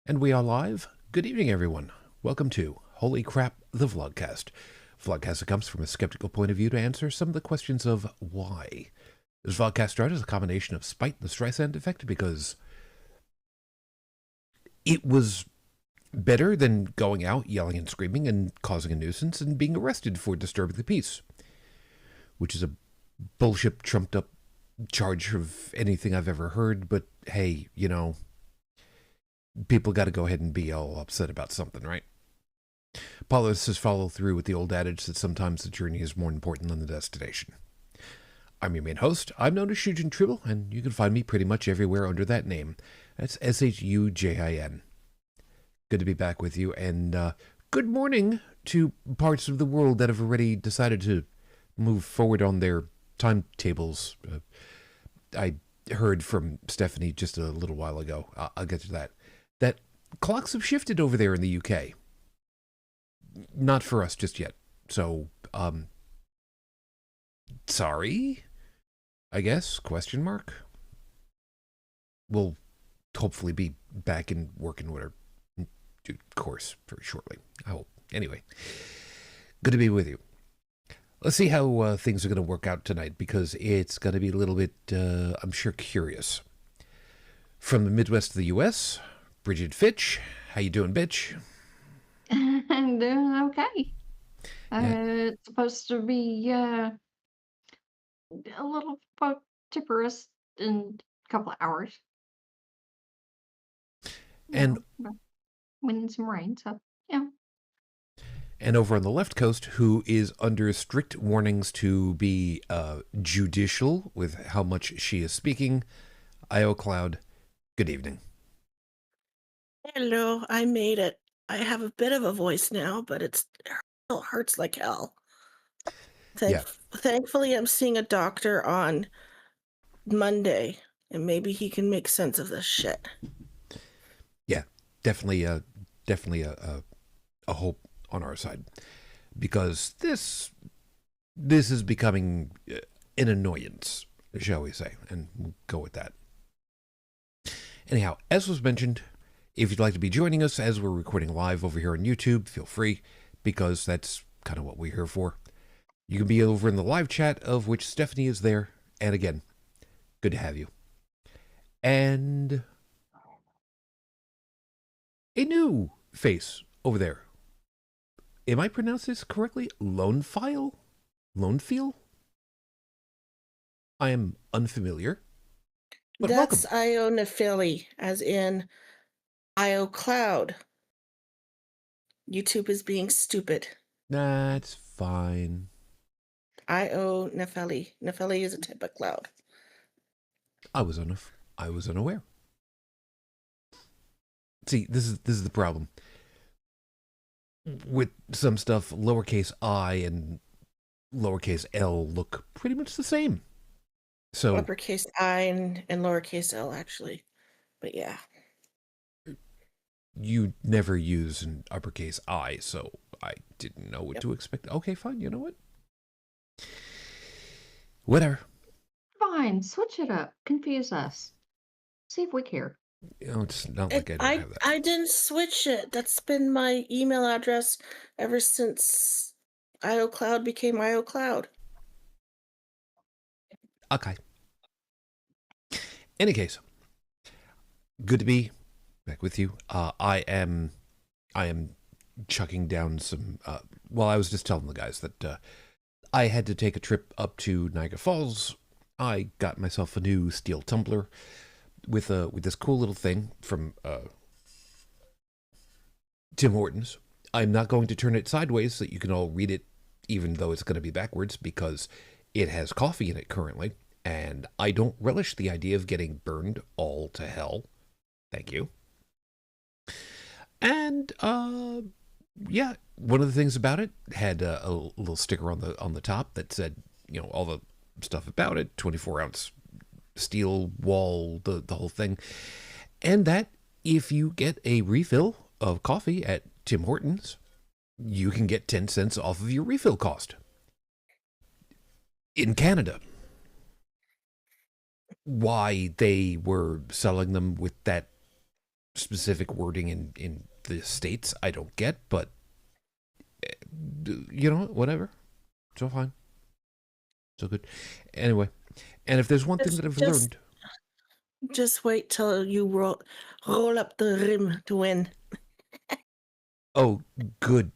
And we are live. Good evening, everyone. Welcome to Holy Crap, the Vlogcast. Vlogcast that comes from a skeptical point of view to answer some of the questions of why. This Vlogcast started as a combination of spite and the Streisand effect because it was better than going out, yelling and screaming and causing a nuisance and being arrested for disturbing the peace, which is a bullshit, trumped up charge of anything I've ever heard. But hey, you know, people got to go ahead and be all upset about something, right? Policies follow through with the old adage that sometimes the journey is more important than the destination. I'm your main host. I'm known as Shujin Tribble, and you can find me pretty much everywhere under that name. That's Shujin. Good to be back with you, and good morning to parts of the world that have already decided to move forward on their timetables. I heard from Stephanie just a little while ago. I'll get to that. That clocks have shifted over there in the UK. Not for us just yet. So, sorry, I guess, question mark. We'll hopefully be back in working order, due course, very shortly, I hope. Anyway, good to be with you. Let's see how things are going to work out tonight, because it's going to be a little bit, I'm sure, curious. From the Midwest of the U.S., Bridget Fitch. How you doing, bitch? I'm doing okay. Yeah. It's supposed to be a little tipperous in a couple of hours. And Wind and some rain, so yeah. And over on the left coast, who is under strict warnings to be judicial with how much she is speaking, Io Cloud. Good evening. Hello, I made it. I have a bit of a voice now, but it still hurts like hell. Thankfully, I'm seeing a doctor on Monday, and maybe he can make sense of this shit. Yeah, definitely a hope on our side, because this is becoming an annoyance, shall we say, and we'll go with that. Anyhow, as was mentioned, if you'd like to be joining us as we're recording live over here on YouTube, feel free, because that's kind of what we're here for. You can be over in the live chat, of which Stephanie is there. And again, good to have you. And a new face over there. Am I pronouncing this correctly? Lone File? Lone Feel? I am unfamiliar. But that's welcome. Io Nephili, as in Io Cloud. YouTube is being stupid. That's fine. Io Nephili. Nephili is a type of cloud. I was unaware. See, this is the problem. With some stuff, lowercase I and lowercase L look pretty much the same. So uppercase I and lowercase L, actually. But yeah. You never use an uppercase I, so I didn't know what to expect. Okay, fine. You know what? Whatever. Fine, switch it up. Confuse us. See if we care. You know, it's not like I don't have that. I didn't switch it. That's been my email address ever since iocloud became iocloud. Okay. Any case, good to be back with you. I am chucking down some. Well, I was just telling the guys that I had to take a trip up to Niagara Falls. I got myself a new steel tumbler with this cool little thing from Tim Hortons. I'm not going to turn it sideways so that you can all read it, even though it's going to be backwards, because it has coffee in it currently, and I don't relish the idea of getting burned all to hell. Thank you. And yeah, one of the things about it had a little sticker on the top that said, you know, all the stuff about it, 24-ounce steel wall, the whole thing, and that if you get a refill of coffee at Tim Hortons, you can get 10 cents off of your refill cost. In Canada, why they were selling them with that specific wording in the States I don't get, but whatever. It's all fine. So good. Anyway, and if there's one thing that I've learned. Just wait till you roll up the rim to win. Oh, good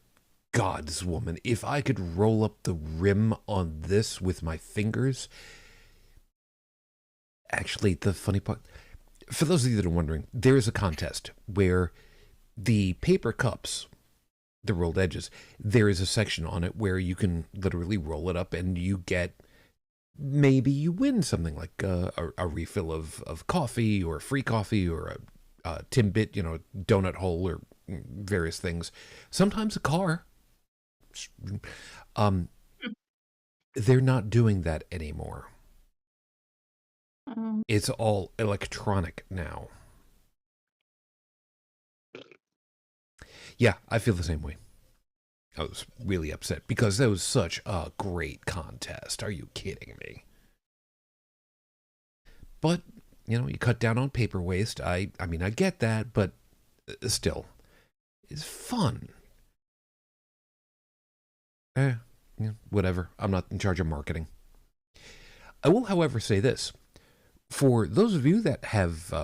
gods, woman. If I could roll up the rim on this with my fingers. Actually, the funny part, for those of you that are wondering, there is a contest where the paper cups, the rolled edges, there is a section on it where you can literally roll it up and you get, maybe you win something like a refill of coffee or free coffee or a Timbit, donut hole or various things. Sometimes a car. They're not doing that anymore. It's all electronic now. Yeah, I feel the same way. I was really upset because that was such a great contest. Are you kidding me? But, you cut down on paper waste. I mean, I get that, but still, it's fun. Whatever. I'm not in charge of marketing. I will, however, say this. For those of you that have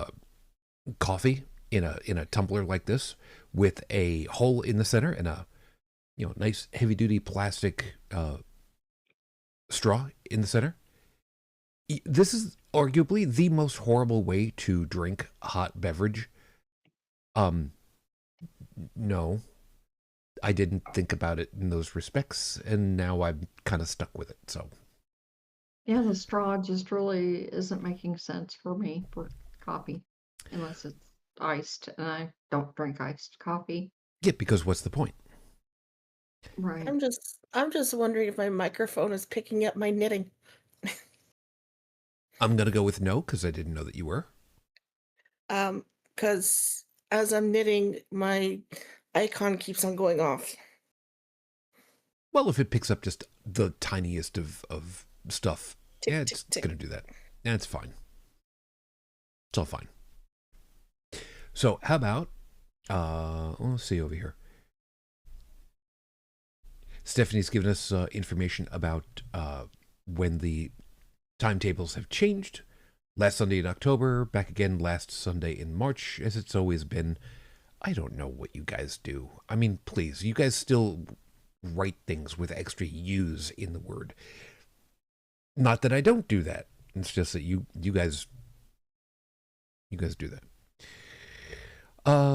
coffee in a tumbler like this with a hole in the center and a nice heavy-duty plastic straw in the center, this is arguably the most horrible way to drink a hot beverage. No, I didn't think about it in those respects, and now I'm kind of stuck with it, so. Yeah, the straw just really isn't making sense for me for coffee, unless it's iced, and I don't drink iced coffee. Yeah, because what's the point? Right. I'm just wondering if my microphone is picking up my knitting. I'm gonna go with no, because I didn't know that you were. Because as I'm knitting, my icon keeps on going off. Well, if it picks up just the tiniest of stuff, Tick, yeah, tick, it's tick. gonna do that. Yeah, it's fine. It's all fine. So how about let's see over here. Stephanie's given us information about when the timetables have changed. Last Sunday in October, back again last Sunday in March, as it's always been. I don't know what you guys do. I mean, please, you guys still write things with extra U's in the word. Not that I don't do that. It's just that you guys do that.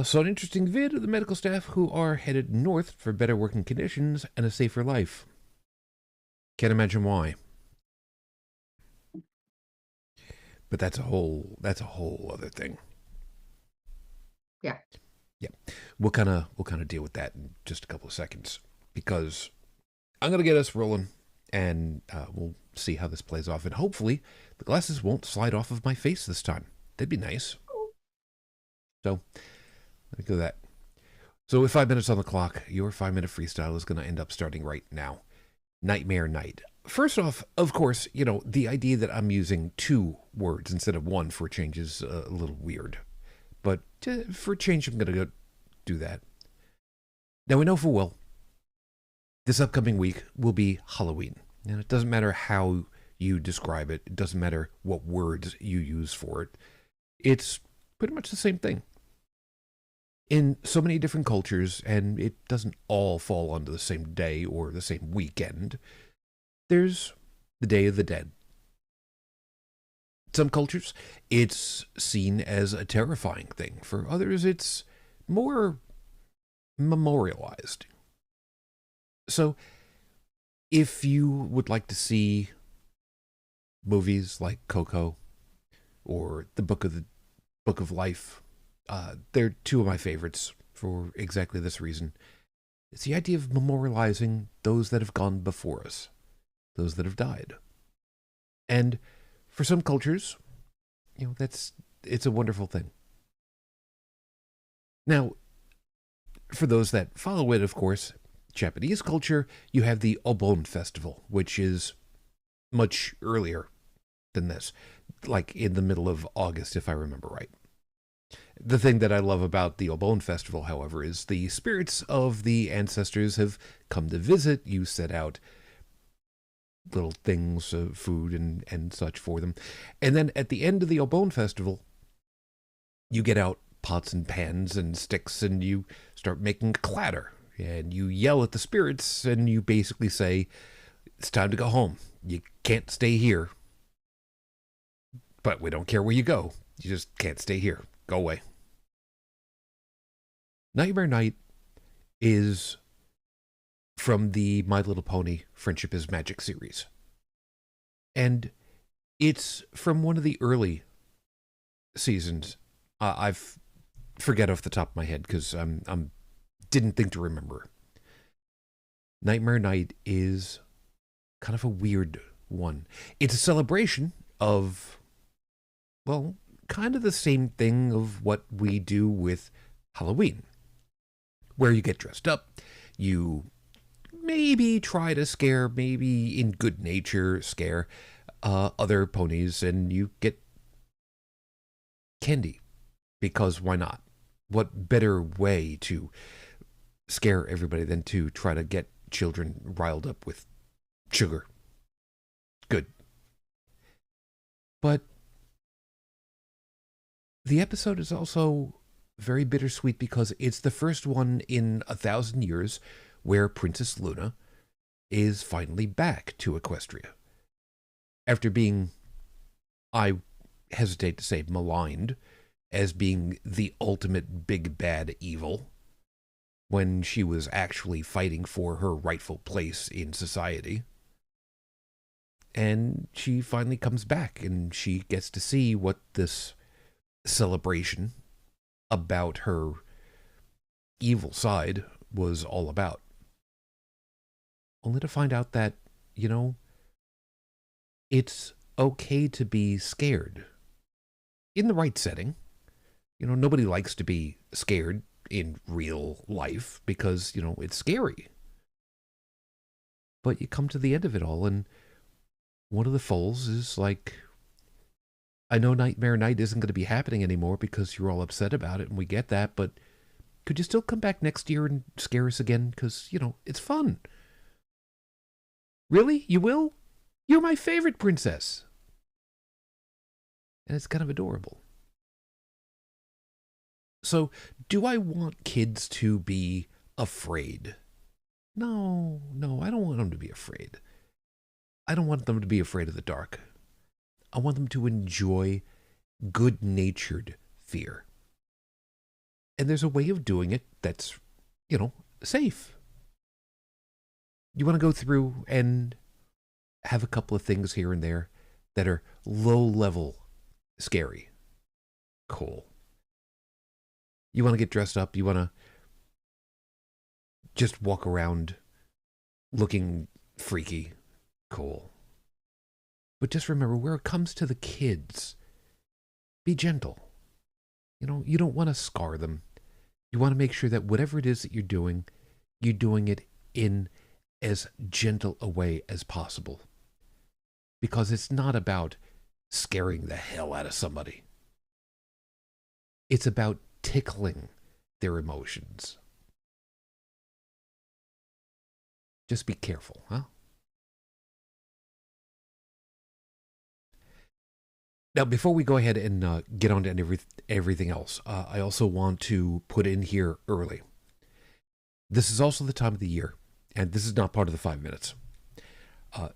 So an interesting vid of the medical staff who are headed north for better working conditions and a safer life. Can't imagine why. But that's a whole other thing. Yeah. Yeah. We'll kind of deal with that in just a couple of seconds because I'm going to get us rolling and we'll see how this plays off. And hopefully the glasses won't slide off of my face this time. That'd be nice. So let me go that. So with 5 minutes on the clock, your 5-minute freestyle is going to end up starting right now. Nightmare Night. First off, of course, the idea that I'm using 2 words instead of 1 for a change is a little weird. But for a change, I'm going to go do that. Now, we know full well this upcoming week will be Halloween. And it doesn't matter how you describe it. It doesn't matter what words you use for it. It's pretty much the same thing. In so many different cultures, and it doesn't all fall onto the same day or the same weekend, there's the Day of the Dead. Some cultures, it's seen as a terrifying thing. For others, it's more memorialized. So, if you would like to see movies like Coco or the Book of Life, they're 2 of my favorites for exactly this reason. It's the idea of memorializing those that have gone before us, those that have died. And for some cultures, it's a wonderful thing. Now, for those that follow it, of course, Japanese culture, you have the Obon Festival, which is much earlier than this, like in the middle of August, if I remember right. The thing that I love about the Obone Festival, however, is the spirits of the ancestors have come to visit. You set out little things, food and such for them. And then at the end of the Obone Festival, you get out pots and pans and sticks and you start making a clatter. And you yell at the spirits and you basically say, it's time to go home. You can't stay here. But we don't care where you go. You just can't stay here. Go away. Nightmare Night is from the My Little Pony Friendship is Magic series. And it's from one of the early seasons. I've forget off the top of my head because I'm didn't think to remember. Nightmare Night is kind of a weird one. It's a celebration of, well, kind of the same thing of what we do with Halloween, where you get dressed up, you maybe try to scare, maybe in good nature scare other ponies, and you get candy, because why not? What better way to scare everybody than to try to get children riled up with sugar? Good. But the episode is also very bittersweet because it's the first one in 1,000 years where Princess Luna is finally back to Equestria. After being, I hesitate to say, maligned as being the ultimate big bad evil, when she was actually fighting for her rightful place in society. And she finally comes back and she gets to see what this celebration about her evil side was all about. Only to find out that, you know, it's okay to be scared in the right setting. You know, nobody likes to be scared in real life because, you know, it's scary. But you come to the end of it all, and one of the foals is like, I know Nightmare Night isn't going to be happening anymore because you're all upset about it, and we get that, but could you still come back next year and scare us again? Because, you know, it's fun. Really? You will? You're my favorite princess. And it's kind of adorable. So, do I want kids to be afraid? No, I don't want them to be afraid. I don't want them to be afraid of the dark. I want them to enjoy good-natured fear. And there's a way of doing it that's, you know, safe. You want to go through and have a couple of things here and there that are low-level scary. Cool. You want to get dressed up. You want to just walk around looking freaky. Cool. But just remember, where it comes to the kids, be gentle. You know, you don't want to scar them. You want to make sure that whatever it is that you're doing it in as gentle a way as possible. Because it's not about scaring the hell out of somebody. It's about tickling their emotions. Just be careful, huh? Now, before we go ahead and get on to everything else, I also want to put in here early. This is also the time of the year, and this is not part of the 5 minutes.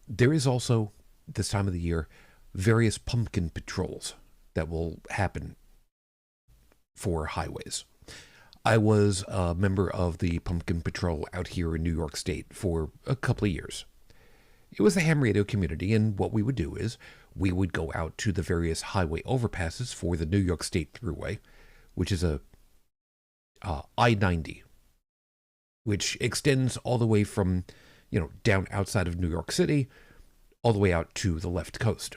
There is also, this time of the year, various pumpkin patrols that will happen for highways. I was a member of the Pumpkin Patrol out here in New York State for a couple of years. It was the ham radio community, and what we would do is we would go out to the various highway overpasses for the New York State Thruway, which is a I-90, which extends all the way from, you know, down outside of New York City, all the way out to the left coast.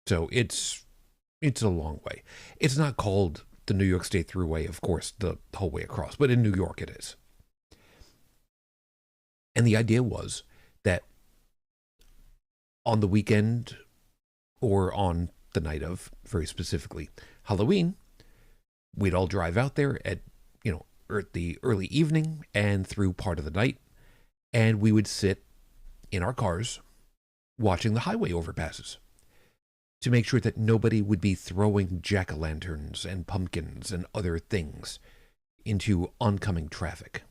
So it's a long way. It's not called the New York State Thruway, of course, the whole way across, but in New York it is. And the idea was that on the weekend, or on the night of, very specifically, Halloween, We'd all drive out there at, the early evening and through part of the night, and we would sit in our cars watching the highway overpasses to make sure that nobody would be throwing jack-o'-lanterns and pumpkins and other things into oncoming traffic.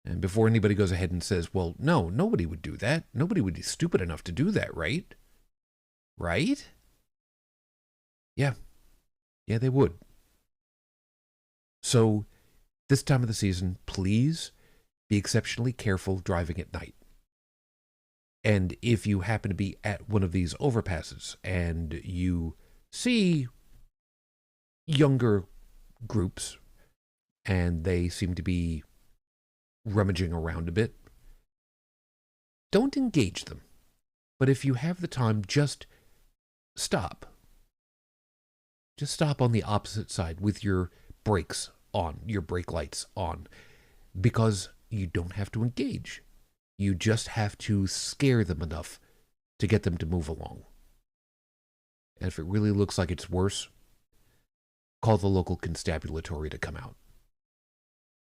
And before anybody goes ahead and says, well, no, nobody would do that. Nobody would be stupid enough to do that, right? Right? Yeah. Yeah, they would. So, this time of the season, please be exceptionally careful driving at night. And if you happen to be at one of these overpasses and you see younger groups and they seem to be rummaging around a bit, don't engage them. But if you have the time, just stop. Just stop on the opposite side with your brakes on, your brake lights on, because you don't have to engage. You just have to scare them enough to get them to move along. And if it really looks like it's worse, call the local constabulary to come out.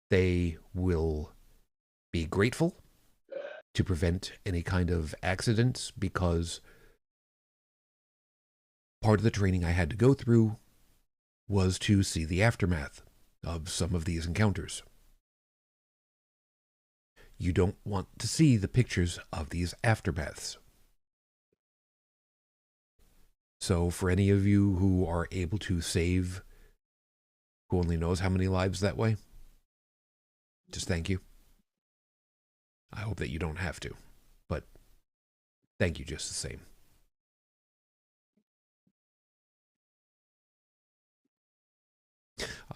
They will be grateful to prevent any kind of accidents, because part of the training I had to go through was to see the aftermath of some of these encounters. You don't want to see the pictures of these aftermaths. So for any of you who are able to save, who only knows how many lives that way, just thank you. I hope that you don't have to, but thank you just the same.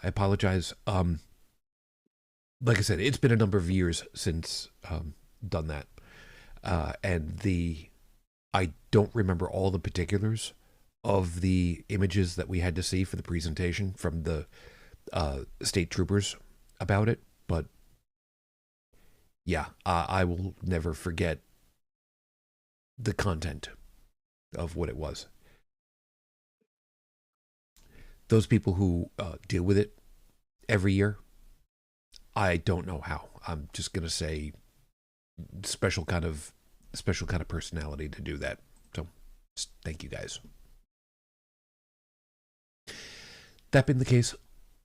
I apologize. Like I said, it's been a number of years since done that, and I don't remember all the particulars of the images that we had to see for the presentation from the state troopers about it, but yeah, I will never forget the content of what it was. Those people who deal with it every year, I don't know how. I'm just gonna say special kind of personality to do that. So thank you guys. That being the case,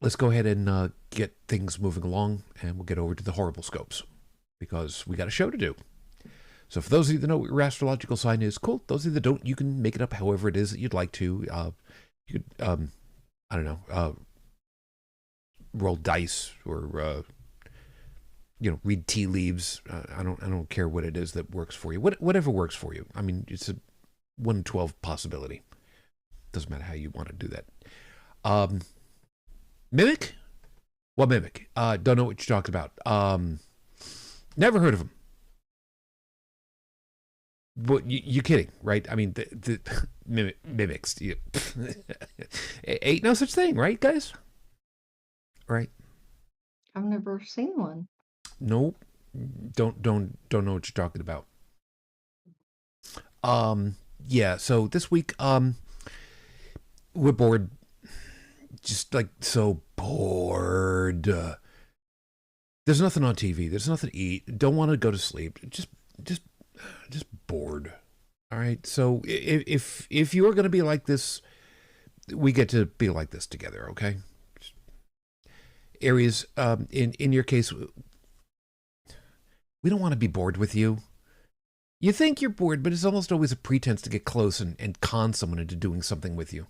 let's go ahead and get things moving along, and we'll get over to the horrible scopes, because we got a show to do. So for those of you that know what your astrological sign is, cool. Those of you that don't, you can make it up however it is that you'd like to. You could, I don't know, roll dice, or read tea leaves. I don't care what it is that works for you. Whatever works for you. I mean, it's a 1 in 12 possibility. Doesn't matter how you want to do that. Mimic? What mimic? Don't know what you're talking about. Never heard of him. But you're kidding, right? I mean, the mimics. Ain't no such thing, right, guys? Right? I've never seen one. Nope. Don't know what you're talking about. Yeah, so this week, we're bored. Just like so bored. There's nothing on TV. There's nothing to eat. Don't want to go to sleep. Just bored. All right. So if you're going to be like this, we get to be like this together. Okay. Aries, in your case, we don't want to be bored with you. You think you're bored, but it's almost always a pretense to get close and con someone into doing something with you.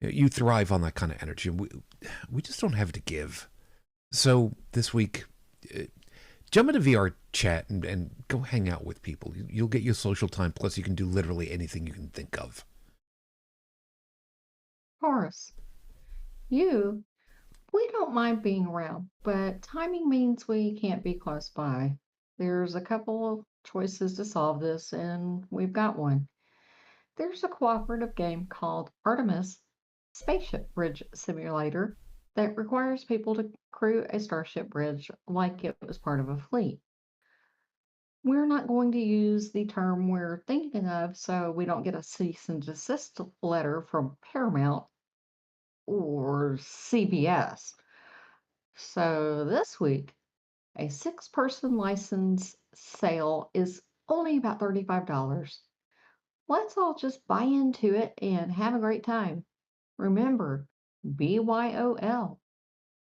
You thrive on that kind of energy. We just don't have to give. So this week, jump into VR chat and go hang out with people. You'll get your social time, plus you can do literally anything you can think of. Taurus, we don't mind being around, but timing means we can't be close by. There's a couple of choices to solve this, and we've got one. There's a cooperative game called Artemis Spaceship Bridge Simulator that requires people to crew a starship bridge like it was part of a fleet. We're not going to use the term we're thinking of so we don't get a cease and desist letter from Paramount. or CBS. So this week, a six-person license sale is only about $35. Let's all just buy into it and have a great time. Remember, BYOL,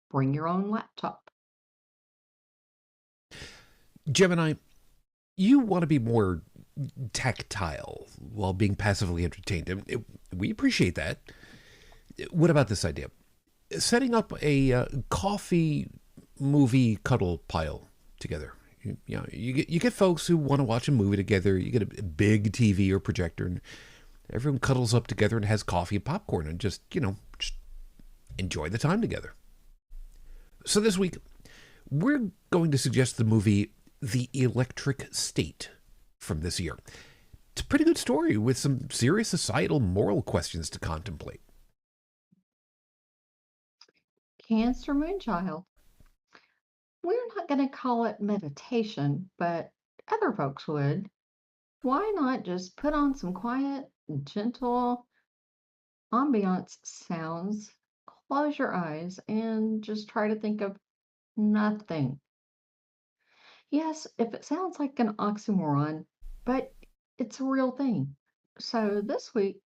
bring your own laptop. Gemini, you want to be more tactile while being passively entertained. And we appreciate that. What about this idea? Setting up a coffee movie cuddle pile together. You get folks who want to watch a movie together. You get a big TV or projector, and everyone cuddles up together and has coffee and popcorn and just enjoy the time together. So this week, we're going to suggest the movie The Electric State from this year. It's a pretty good story with some serious societal moral questions to contemplate. Cancer Moonchild. We're not going to call it meditation, but other folks would. Why not just put on some quiet, gentle ambiance sounds, close your eyes, and just try to think of nothing? Yes, if it sounds like an oxymoron, but it's a real thing. So this week,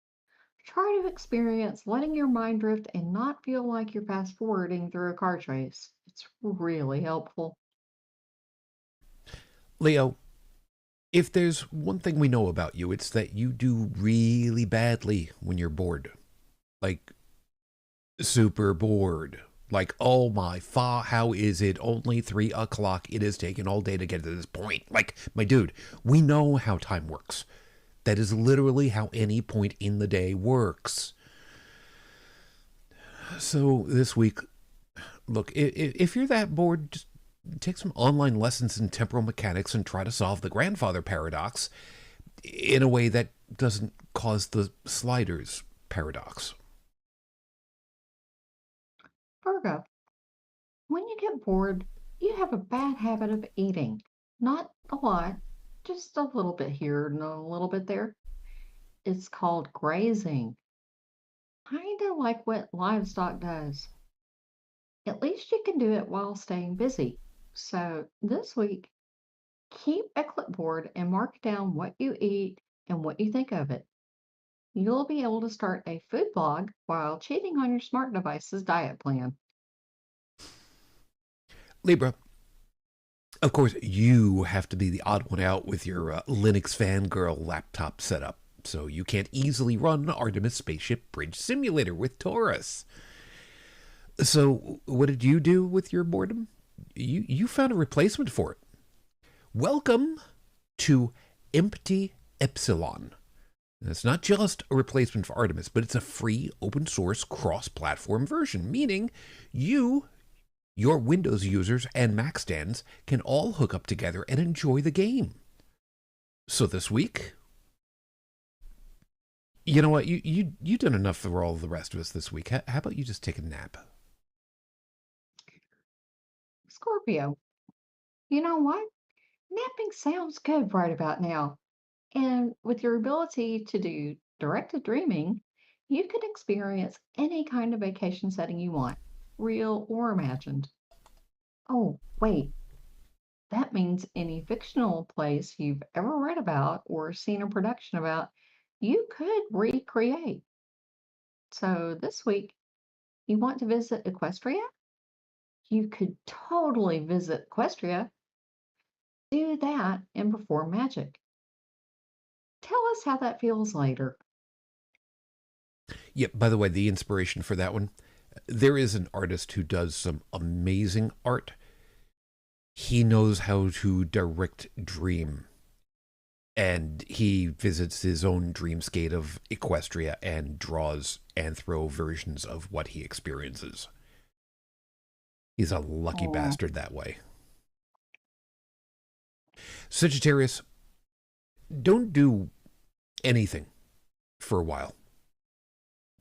try to experience letting your mind drift and not feel like you're fast forwarding through a car chase. It's really helpful. Leo, if there's one thing we know about you, it's that you do really badly when you're bored. Like, super bored. Like, oh my how is it only 3 o'clock? It has taken all day to get to this point. Like, my dude, we know how time works. That is literally how any point in the day works. So this week, look, if you're that bored, just take some online lessons in temporal mechanics and try to solve the grandfather paradox in a way that doesn't cause the sliders paradox. Virgo, when you get bored, you have a bad habit of eating. Not a lot, just a little bit here and a little bit there. It's called grazing, kind of like what livestock does. At least you can do it while staying busy. So this week, keep a clipboard and mark down what you eat and what you think of it. You'll be able to start a food blog while cheating on your smart device's diet plan. Libra, of course, you have to be the odd one out with your Linux fangirl laptop setup, so you can't easily run Artemis Spaceship Bridge Simulator with Taurus. So what did you do with your boredom? You found a replacement for it. Welcome to Empty Epsilon. It's not just a replacement for Artemis, but it's a free, open-source, cross-platform version, meaning your Windows users and Mac stands can all hook up together and enjoy the game. So this week, you know what? You done enough for all the rest of us this week. How about you just take a nap? Scorpio, you know what? Napping sounds good right about now. And with your ability to do directed dreaming, you can experience any kind of vacation setting you want, real or imagined. Oh, wait, that means any fictional place you've ever read about or seen a production about, you could recreate. So this week, you want to visit Equestria? You could totally visit Equestria, do that, and perform magic. Tell us how that feels later. Yeah, by the way, the inspiration for that one, there is an artist who does some amazing art. He knows how to direct dream. And he visits his own dreamscape of Equestria and draws anthro versions of what he experiences. He's a lucky Oh, bastard that way. Sagittarius, don't do anything for a while.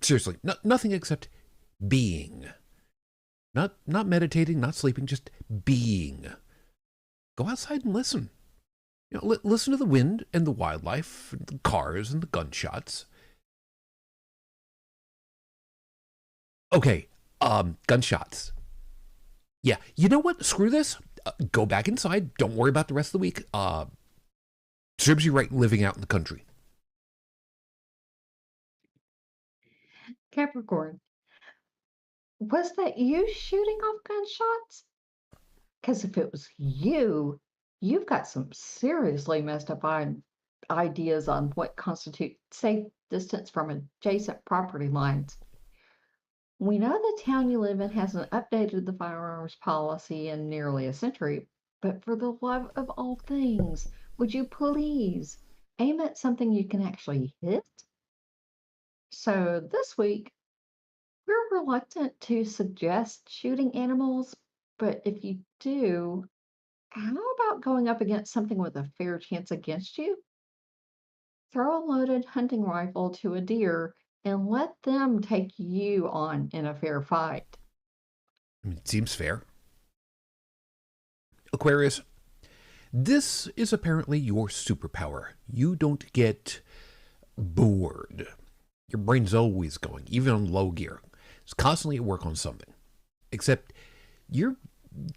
Seriously, nothing except being. Not meditating, not sleeping, just being. Go outside and listen. Listen to the wind and the wildlife, and the cars and the gunshots. Okay, gunshots. Yeah, you know what? Screw this. Go back inside. Don't worry about the rest of the week. Serves you right living out in the country. Capricorn, was that you shooting off gunshots? Because if it was you, you've got some seriously messed up ideas on what constitutes safe distance from adjacent property lines. We know the town you live in hasn't updated the firearms policy in nearly a century, but for the love of all things, would you please aim at something you can actually hit? So this week, we're reluctant to suggest shooting animals, but if you do, how about going up against something with a fair chance against you? Throw a loaded hunting rifle to a deer and let them take you on in a fair fight. I mean, it seems fair. Aquarius, this is apparently your superpower. You don't get bored. Your brain's always going, even on low gear. It's constantly at work on something. Except you're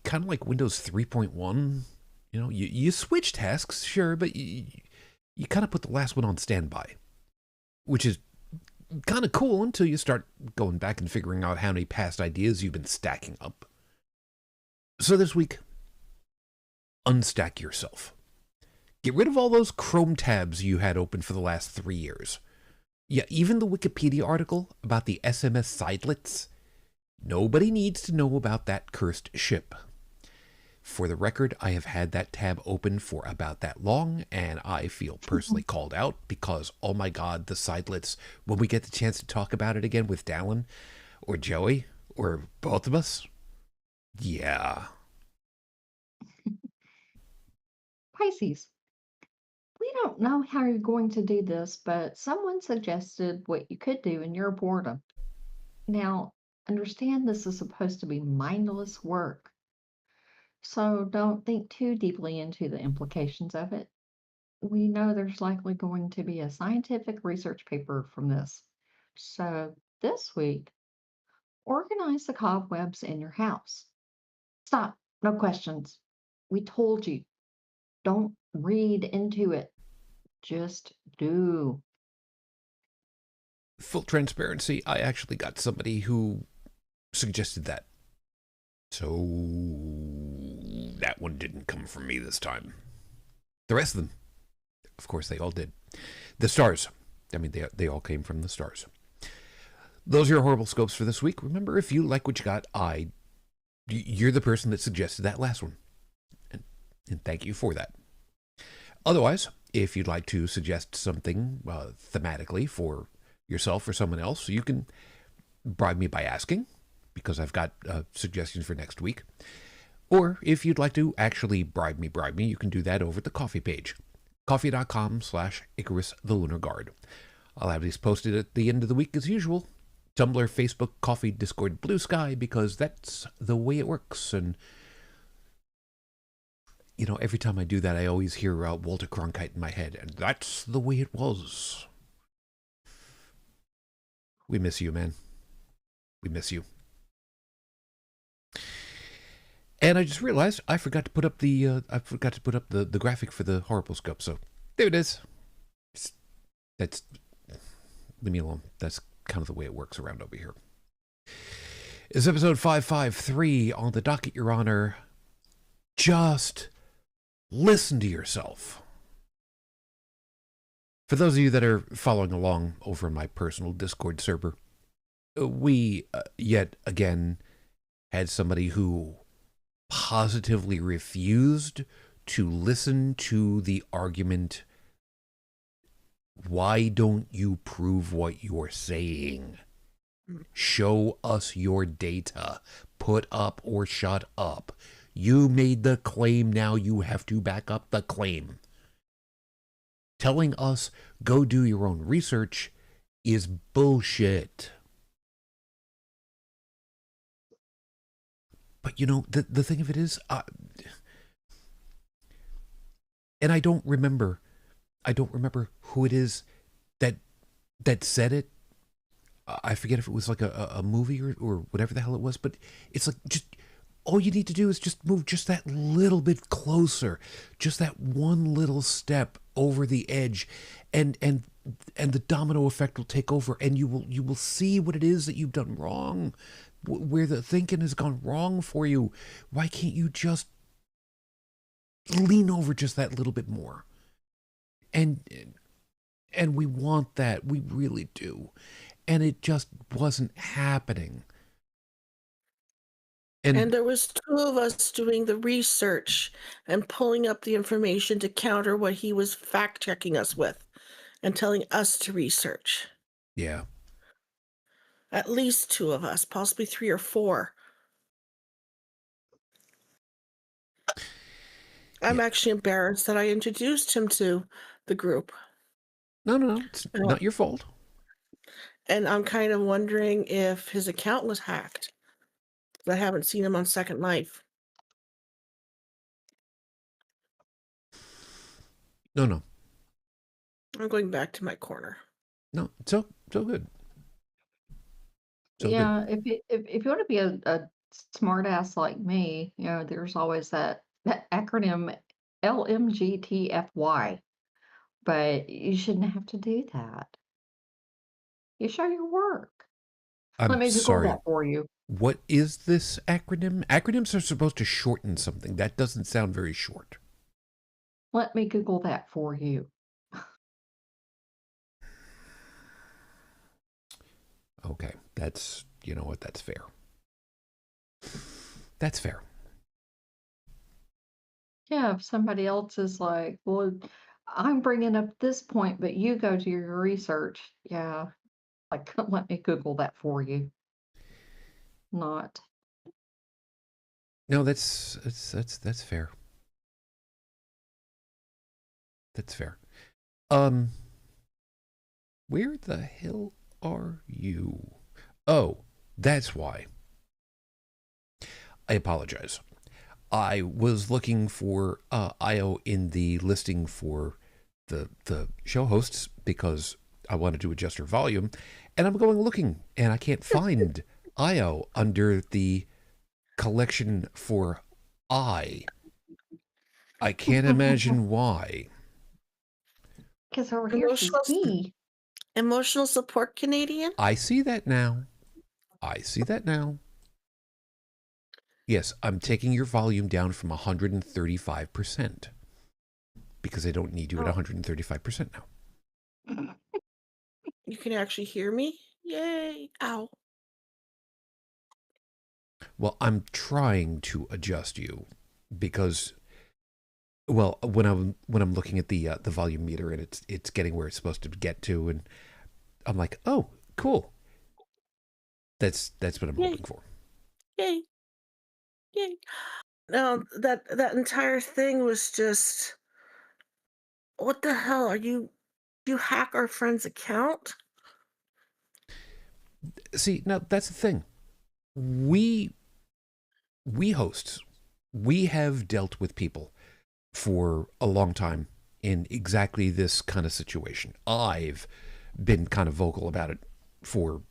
kind of like Windows 3.1. You know, you switch tasks, sure, but you kind of put the last one on standby, which is kind of cool until you start going back and figuring out how many past ideas you've been stacking up. So this week, unstack yourself. Get rid of all those Chrome tabs you had open for the last 3 years. Yeah, even the Wikipedia article about the SMS sidelets. Nobody needs to know about that cursed ship. For the record, I have had that tab open for about that long, and I feel personally called out because, oh my god, the sidelets, when we get the chance to talk about it again with Dallin, or Joey, or both of us, yeah. Pisces, we don't know how you're going to do this, but someone suggested what you could do in your boredom. Now, understand this is supposed to be mindless work, so don't think too deeply into the implications of it. We know there's likely going to be a scientific research paper from this. So this week, organize the cobwebs in your house. Stop, no questions. We told you, don't read into it, just do. Full transparency, I actually got somebody who suggested that. So that one didn't come from me this time. The rest of them, of course, they all did. The stars. I mean, they all came from the stars. Those are your horrible scopes for this week. Remember, if you like what you got, you're the person that suggested that last one. And thank you for that. Otherwise, if you'd like to suggest something thematically for yourself or someone else, you can bribe me by asking, because I've got suggestions for next week. Or if you'd like to actually bribe me, you can do that over at the Coffee page. Coffee.com/Icarus the Lunar Guard. I'll have these posted at the end of the week as usual. Tumblr, Facebook, Coffee, Discord, Blue Sky, because that's the way it works. And, you know, every time I do that, I always hear Walter Cronkite in my head, and that's the way it was. We miss you, man. We miss you. And I just realized I forgot to put up the graphic for the horrible scope. So there it is. That's, leave me alone. That's kind of the way it works around over here. It's episode 553 on the docket, Your Honor. Just listen to yourself. For those of you that are following along over my personal Discord server, we yet again had somebody who positively refused to listen to the argument, why don't you prove what you're saying? Show us your data. Put up or shut up. You made the claim, now you have to back up the claim. Telling us, go do your own research, is bullshit. But, you know, the thing of it is, and I don't remember who it is that said it. I forget if it was like a movie or whatever the hell it was, but it's like just all you need to do is just move just that little bit closer, just that one little step over the edge, and the domino effect will take over, and you will see what it is that you've done wrong, where the thinking has gone wrong for you. Why can't you just lean over just that little bit more? And we want that, we really do, and it just wasn't happening. And there was two of us doing the research and pulling up the information to counter what he was fact checking us with and telling us to research. Yeah. At least two of us, possibly three or four. I'm Yeah. actually embarrassed that I introduced him to the group. No, it's not your fault. And I'm kind of wondering if his account was hacked. I haven't seen him on Second Life. No. I'm going back to my corner. No, so good. So Yeah, if you want to be a smart ass like me, there's always that acronym LMGTFY, but you shouldn't have to do that. You show your work. Let I'm me Google sorry. that for you. What is this acronym? Acronyms are supposed to shorten something. That doesn't sound very short. Let me Google that for you. Okay, that's, you know what, that's fair. That's fair. Yeah, if somebody else is like, well, I'm bringing up this point, but you go do your research. Yeah, like, let me Google that for you. Not. No, that's fair. That's fair. Where the hell are you? Oh, that's why. I apologize. I was looking for IO in the listing for the show hosts because I wanted to adjust her volume, and I'm going looking, and I can't find IO under the collection for I. I can't imagine why. Because over here she's me. Emotional support Canadian? I see that now. Yes, I'm taking your volume down from 135% because I don't need you at 135% now. You can actually hear me? Yay. Ow. Well, I'm trying to adjust you because, well, when I'm looking at the volume meter and it's getting where it's supposed to get to, and I'm like, oh, cool. That's what I'm hoping for. Yay. Now that entire thing was just, what the hell are you? You hack our friend's account? See, now that's the thing. We hosts, we have dealt with people for a long time in exactly this kind of situation. I've been kind of vocal about it for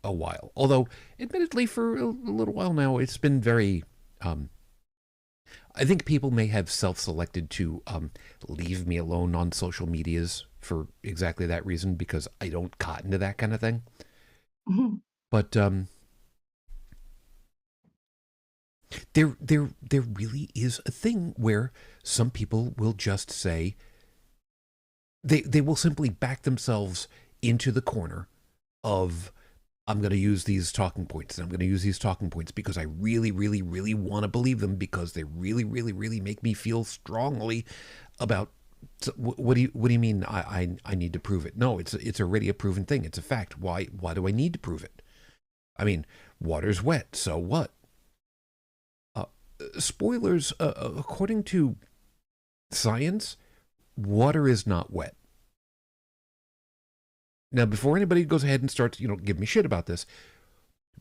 a while, although admittedly for a little while now it's been very I think people may have self-selected to leave me alone on social medias for exactly that reason, because I don't cotton to that kind of thing. But there really is a thing where some people will just say, they will simply back themselves into the corner of, I'm going to use these talking points, and I'm going to use these talking points because I really, really, really want to believe them, because they really, really, really make me feel strongly about. So what do you mean? I need to prove it? No, it's already a proven thing. It's a fact. Why do I need to prove it? I mean, water's wet, so what? Spoilers. According to science, water is not wet. Now, before anybody goes ahead and starts, give me shit about this,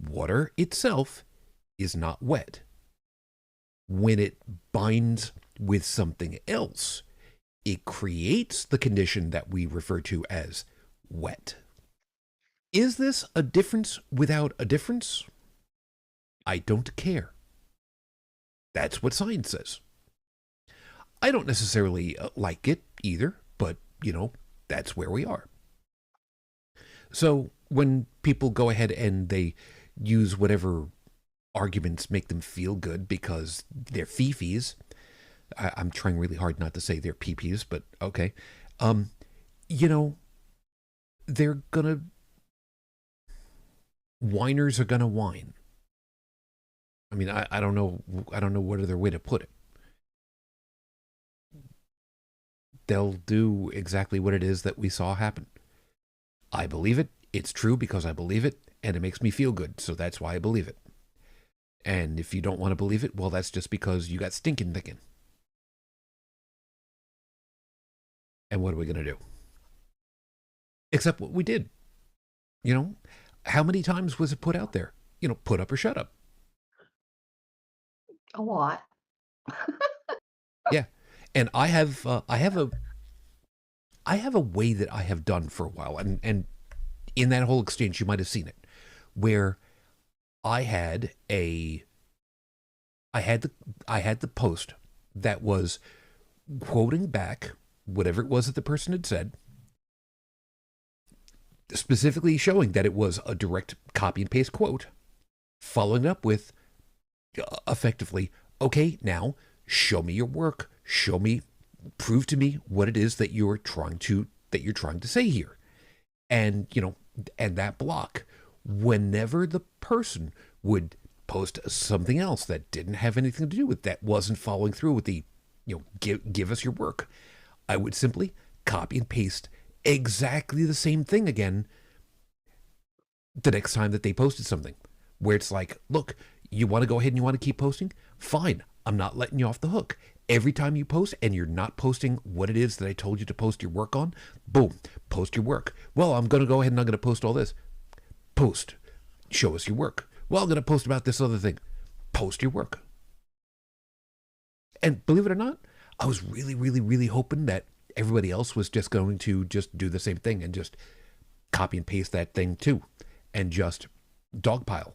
water itself is not wet. When it binds with something else, it creates the condition that we refer to as wet. Is this a difference without a difference? I don't care. That's what science says. I don't necessarily like it either, but, that's where we are. So when people go ahead and they use whatever arguments make them feel good because they're fifis, I'm trying really hard not to say they're peepees, but okay. They're gonna, whiners are gonna whine. I mean, I don't know what other way to put it. They'll do exactly what it is that we saw happen. I believe it. It's true because I believe it, and it makes me feel good, so that's why I believe it. And if you don't want to believe it, well, that's just because you got stinking thinking. And what are we going to do? Except what we did. How many times was it put out there? Put up or shut up. A lot. Yeah. And I have a way that I have done for a while, and in that whole exchange you might have seen it, where I had the post that was quoting back whatever it was that the person had said, specifically showing that it was a direct copy and paste quote, following up with effectively, okay, now show me your work, prove to me what it is that you're trying to say here. And and that block, whenever the person would post something else that didn't have anything to do with that, wasn't following through with the give us your work, I would simply copy and paste exactly the same thing again the next time that they posted something, where it's like, look, you want to go ahead and you want to keep posting? Fine. I'm not letting you off the hook. Every time you post and you're not posting what it is that I told you to post your work on, boom, post your work. Well, I'm going to go ahead and I'm going to post all this. Post. Show us your work. Well, I'm going to post about this other thing. Post your work. And believe it or not, I was really, really, really hoping that everybody else was just going to just do the same thing and just copy and paste that thing too and just dogpile.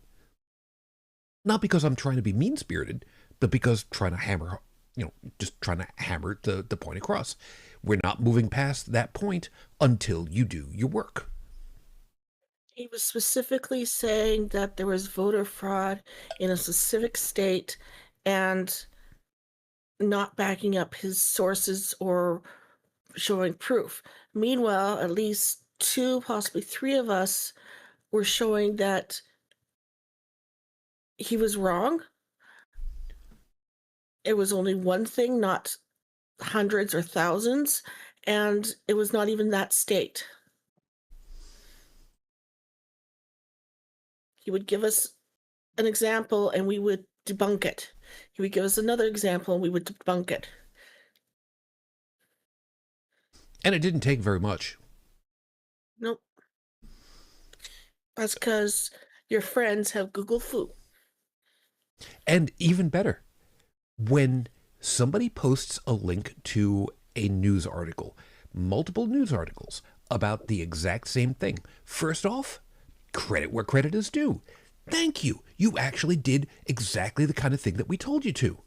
Not because I'm trying to be mean-spirited, but because trying to hammer the point across. We're not moving past that point until you do your work. He was specifically saying that there was voter fraud in a specific state and not backing up his sources or showing proof. Meanwhile, at least 2, possibly 3 of us were showing that he was wrong. It was only one thing, not hundreds or thousands, and it was not even that state. He would give us an example and we would debunk it. He would give us another example and we would debunk it. And it didn't take very much. Nope. That's because your friends have Google Foo. And even better, when somebody posts a link to a news article, multiple news articles about the exact same thing, first off, credit where credit is due. Thank you. You actually did exactly the kind of thing that we told you to.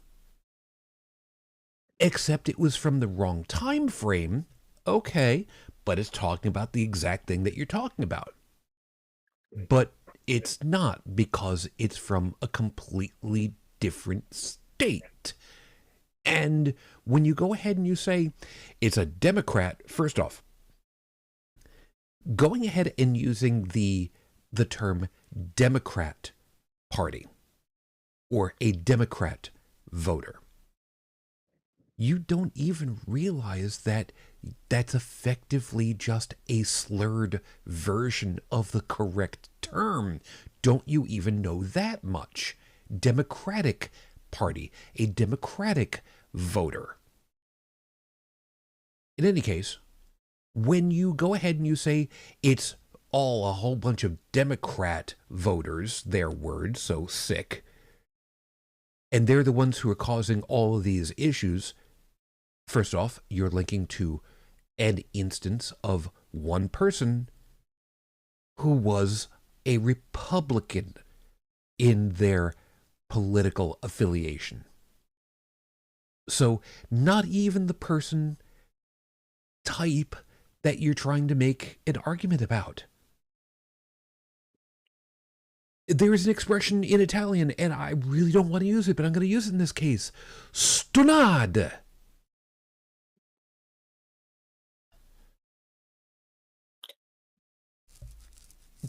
Except it was from the wrong time frame. Okay, but it's talking about the exact thing that you're talking about. But it's not, because it's from a completely different state. And when you go ahead and you say it's a Democrat, first off, going ahead and using the term Democrat Party or a Democrat voter, you don't even realize that that's effectively just a slurred version of the correct term. Don't you even know that much? Democratic Party, a Democratic voter. In any case, when you go ahead and you say it's all a whole bunch of Democrat voters, their words, so sick, and they're the ones who are causing all of these issues, first off, you're linking to an instance of one person who was a Republican in their political affiliation. So, not even the person type that you're trying to make an argument about. There is an expression in Italian, and I really don't want to use it, but I'm going to use it in this case. Stonad.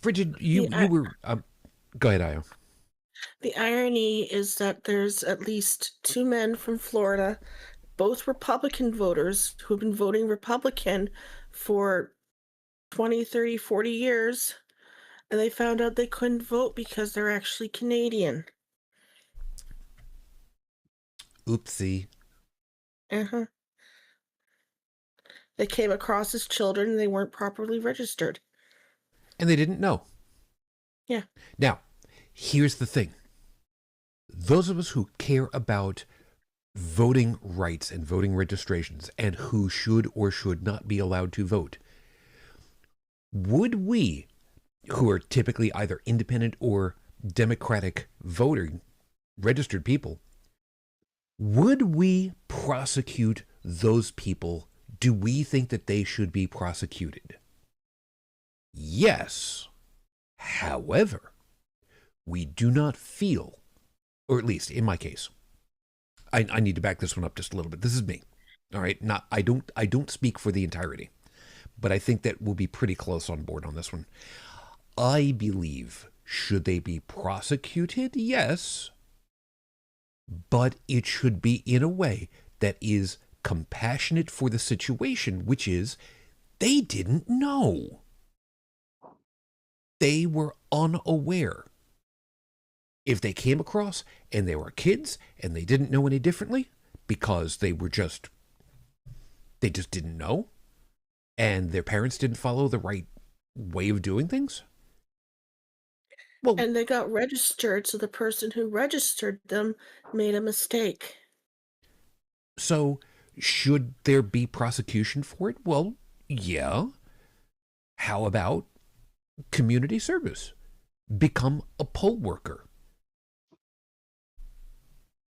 Bridget, you were. Go ahead, Io. The irony is that there's at least 2 men from Florida, both Republican voters, who've been voting Republican for 20, 30, 40 years, and they found out they couldn't vote because they're actually Canadian. Oopsie. Uh-huh. They came across as children and they weren't properly registered. And they didn't know. Yeah. Now, here's the thing. Those of us who care about voting rights and voting registrations and who should or should not be allowed to vote, would we, who are typically either independent or Democratic voting registered people, would we prosecute those people? Do we think that they should be prosecuted? Yes. However, we do not feel, or at least in my case, I need to back this one up just a little bit. This is me. All right. I don't speak for the entirety, but I think that we'll be pretty close on board on this one. I believe, should they be prosecuted? Yes. But it should be in a way that is compassionate for the situation, which is they didn't know. They were unaware. If they came across and they were kids and they didn't know any differently because they just didn't know, and their parents didn't follow the right way of doing things, well, and they got registered, so the person who registered them made a mistake. So should there be prosecution for it? Well, yeah. How about community service? Become a poll worker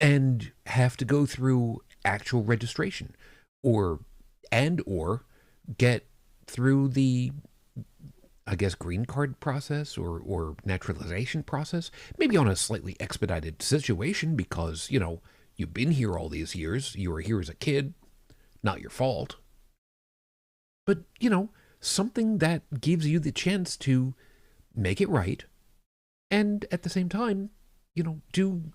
and have to go through actual registration or get through the, I guess, green card process or naturalization process, maybe on a slightly expedited situation because, you've been here all these years. You were here as a kid. Not your fault. But, something that gives you the chance to make it right and at the same time, do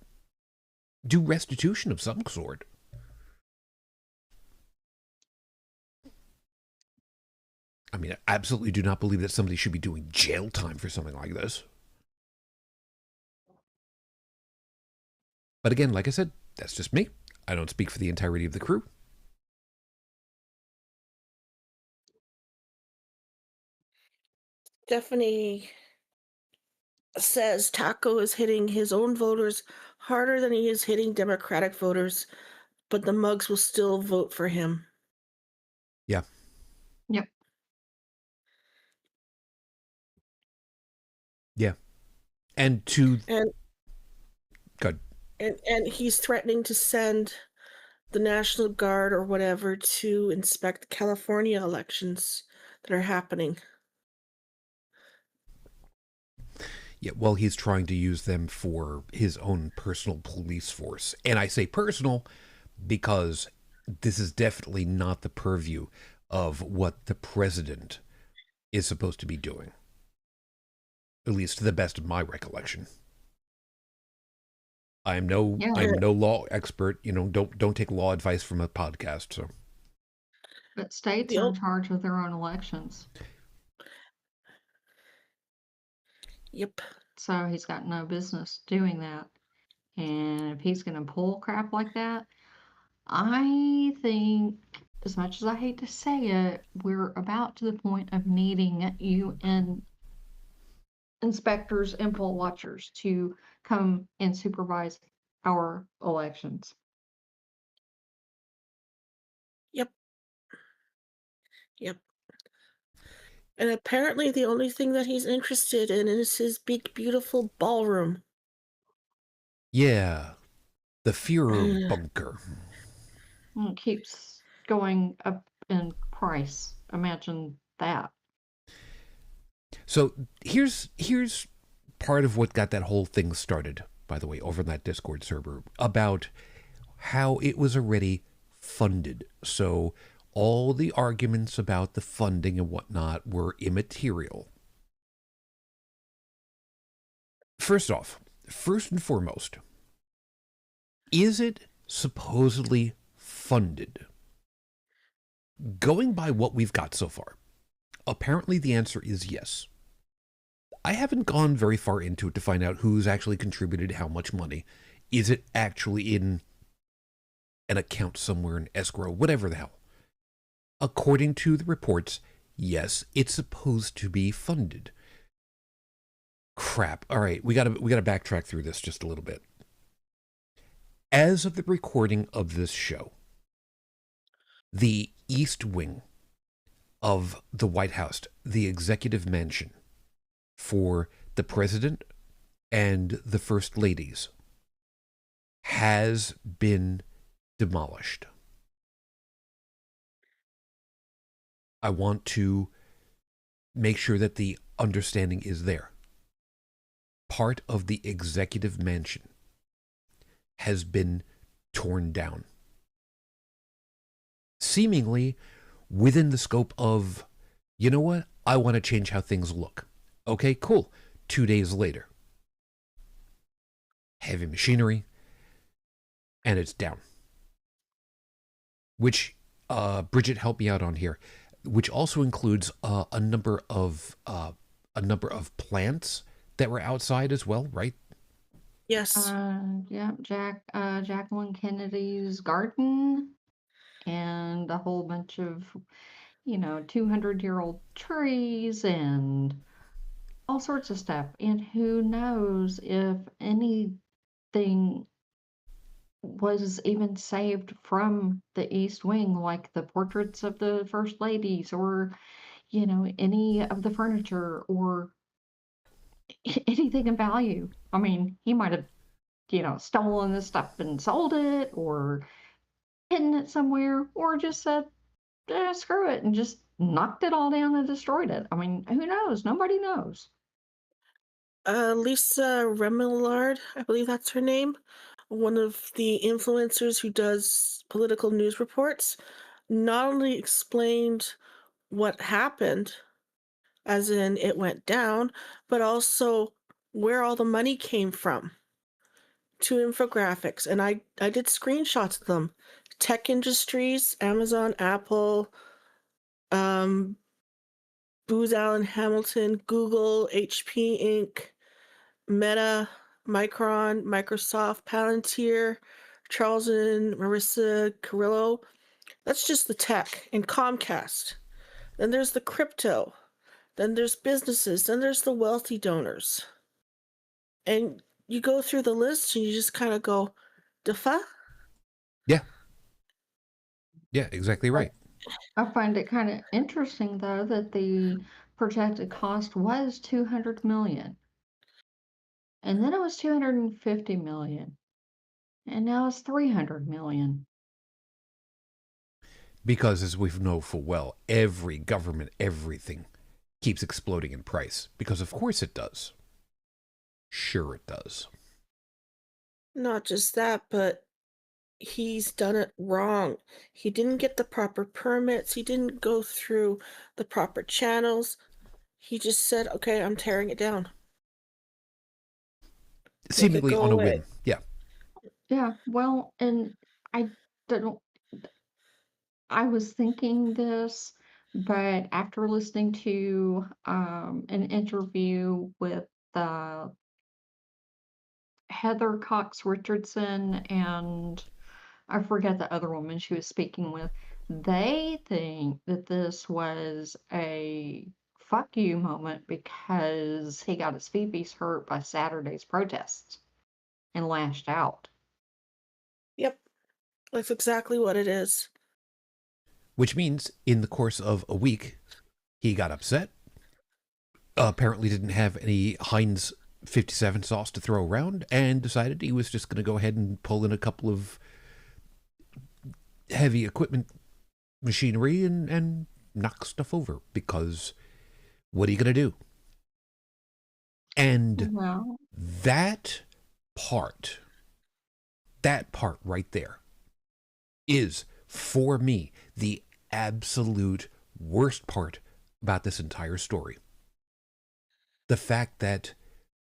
restitution of some sort. I mean, I absolutely do not believe that somebody should be doing jail time for something like this. But again, like I said, that's just me. I don't speak for the entirety of the crew. Stephanie says Taco is hitting his own voters harder than he is hitting Democratic voters, but the mugs will still vote for him. Yeah. Yep. Yeah. And good. And he's threatening to send the National Guard or whatever to inspect the California elections that are happening. Yeah, well, he's trying to use them for his own personal police force. And I say personal because this is definitely not the purview of what the president is supposed to be doing. At least to the best of my recollection. I'm no law expert. Don't take law advice from a podcast. So, but states are in charge of their own elections. Yep. So he's got no business doing that. And if he's going to pull crap like that, I think, as much as I hate to say it, we're about to the point of needing UN inspectors and poll watchers to come and supervise our elections. Yep. And apparently the only thing that he's interested in is his big, beautiful ballroom. Yeah, the Führer bunker. It keeps going up in price. Imagine that. So here's part of what got that whole thing started, by the way, over in that Discord server, about how it was already funded. So all the arguments about the funding and whatnot were immaterial. First and foremost, is it supposedly funded? Going by what we've got so far, apparently the answer is yes. I haven't gone very far into it to find out who's actually contributed how much money. Is it actually in an account somewhere in escrow, whatever the hell? According to the reports, yes, it's supposed to be funded. Crap. All right, we gotta backtrack through this just a little bit. As of the recording of this show, the East Wing of the White House, the executive mansion for the president and the first ladies, has been demolished. I want to make sure that the understanding is there. Part of the executive mansion has been torn down. Seemingly within the scope of, you know what, I want to change how things look. Okay, cool. 2 days later, heavy machinery, and it's down. Which, Bridget, help me out on here. Which also includes a number of plants that were outside as well, right? Yes. Yeah, Jacqueline Kennedy's garden and a whole bunch of, 200-year-old trees and all sorts of stuff. And who knows if anything was even saved from the East Wing, like the portraits of the first ladies or, any of the furniture or anything in value. I mean, he might have, stolen this stuff and sold it or hidden it somewhere or just said, screw it, and just knocked it all down and destroyed it. I mean, who knows? Nobody knows. Lisa Remillard, I believe that's her name, one of the influencers who does political news reports, not only explained what happened, as in it went down, but also where all the money came from. 2 infographics, and I did screenshots of them. Tech industries, Amazon, Apple, Booz Allen Hamilton, Google, HP Inc., Meta, Micron, Microsoft, Palantir, Charles and Marissa Carrillo. That's just the tech, and Comcast. Then there's the crypto. Then there's businesses. Then there's the wealthy donors. And you go through the list and you just kind of go, "Defa?" Yeah. Yeah, exactly right. I find it kind of interesting, though, that the projected cost was 200 million. And then it was 250 million. And now it's 300 million. Because as we know full well, every government, everything keeps exploding in price. Because of course it does. Sure it does. Not just that, but he's done it wrong. He didn't get the proper permits. He didn't go through the proper channels. He just said, "Okay, I'm tearing it down." Seemingly on a away. whim. Yeah. Yeah, well, and I don't, I was thinking this, but after listening to an interview with Heather Cox Richardson and I forget the other woman she was speaking with, they think that this was a fuck you moment because he got his feebies hurt by Saturday's protests and lashed out. Yep, that's exactly what it is. Which means in the course of a week, he got upset, apparently didn't have any Heinz 57 sauce to throw around and decided he was just going to go ahead and pull in a couple of heavy equipment machinery and knock stuff over, because what are you going to do? And Well, that part, that part right there is, for me, the absolute worst part about this entire story. The fact that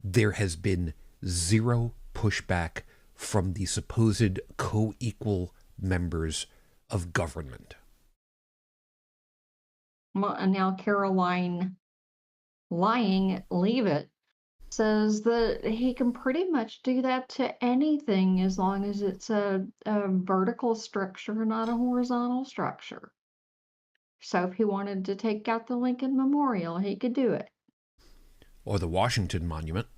there has been zero pushback from the supposed co-equal members of government. well, and now Caroline Leave It says that he can pretty much do that to anything as long as it's a vertical structure, not a horizontal structure. So if he wanted to take out the Lincoln Memorial, he could do it, Or the Washington Monument.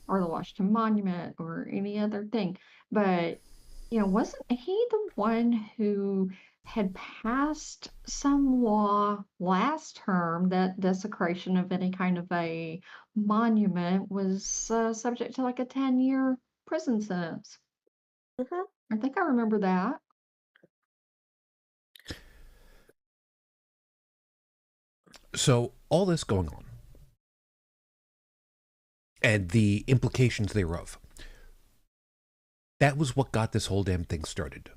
or the Washington Monument, or any other thing. But, wasn't he the one who had passed some law last term that desecration of any kind of a monument was subject to like a 10-year prison sentence? Mhm. I think I remember that. So all this going on and the implications thereof, that was what got this whole damn thing started.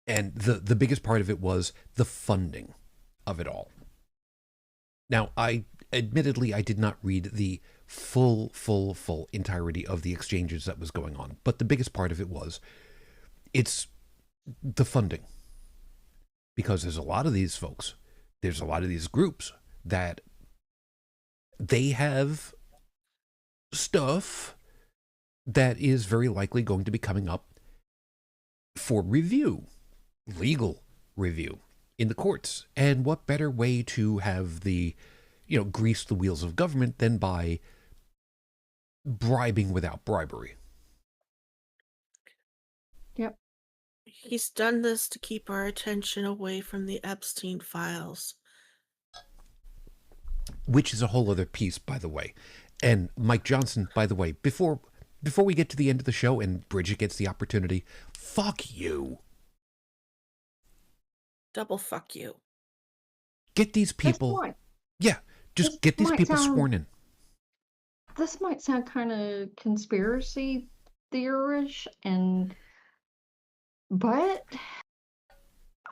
And the biggest part of it was the funding of it all. Now, I did not read the full entirety of the exchanges that was going on, but the biggest part of it was, it's the funding. Because there's a lot of these folks, there's a lot of these groups that they have stuff that is very likely going to be coming up for review, legal review in the courts. And what better way to have the, grease the wheels of government than by bribing without bribery? Yep. He's done this to keep our attention away from the Epstein files. Which is a whole other piece, by the way. And Mike Johnson, by the way, before we get to the end of the show and Bridget gets the opportunity, fuck you. Double fuck you. Get these people. Just get these people sworn in. This might sound kind of conspiracy theorish, but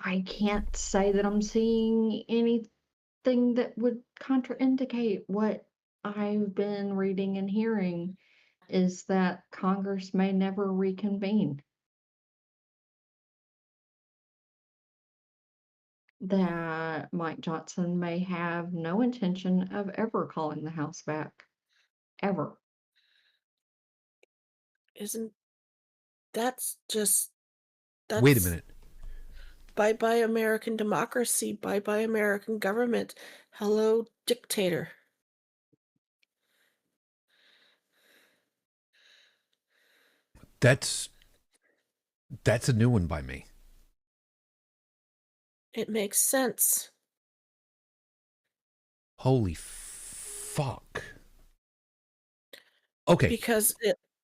I can't say that I'm seeing anything that would contraindicate what I've been reading and hearing, is that Congress may never reconvene. That Mike Johnson may have no intention of ever calling the House back. Ever. Isn't that's Wait a minute. Bye-bye American democracy, bye-bye American government. Hello, dictator. That's a new one by me. It makes sense. Holy fuck. Okay. Because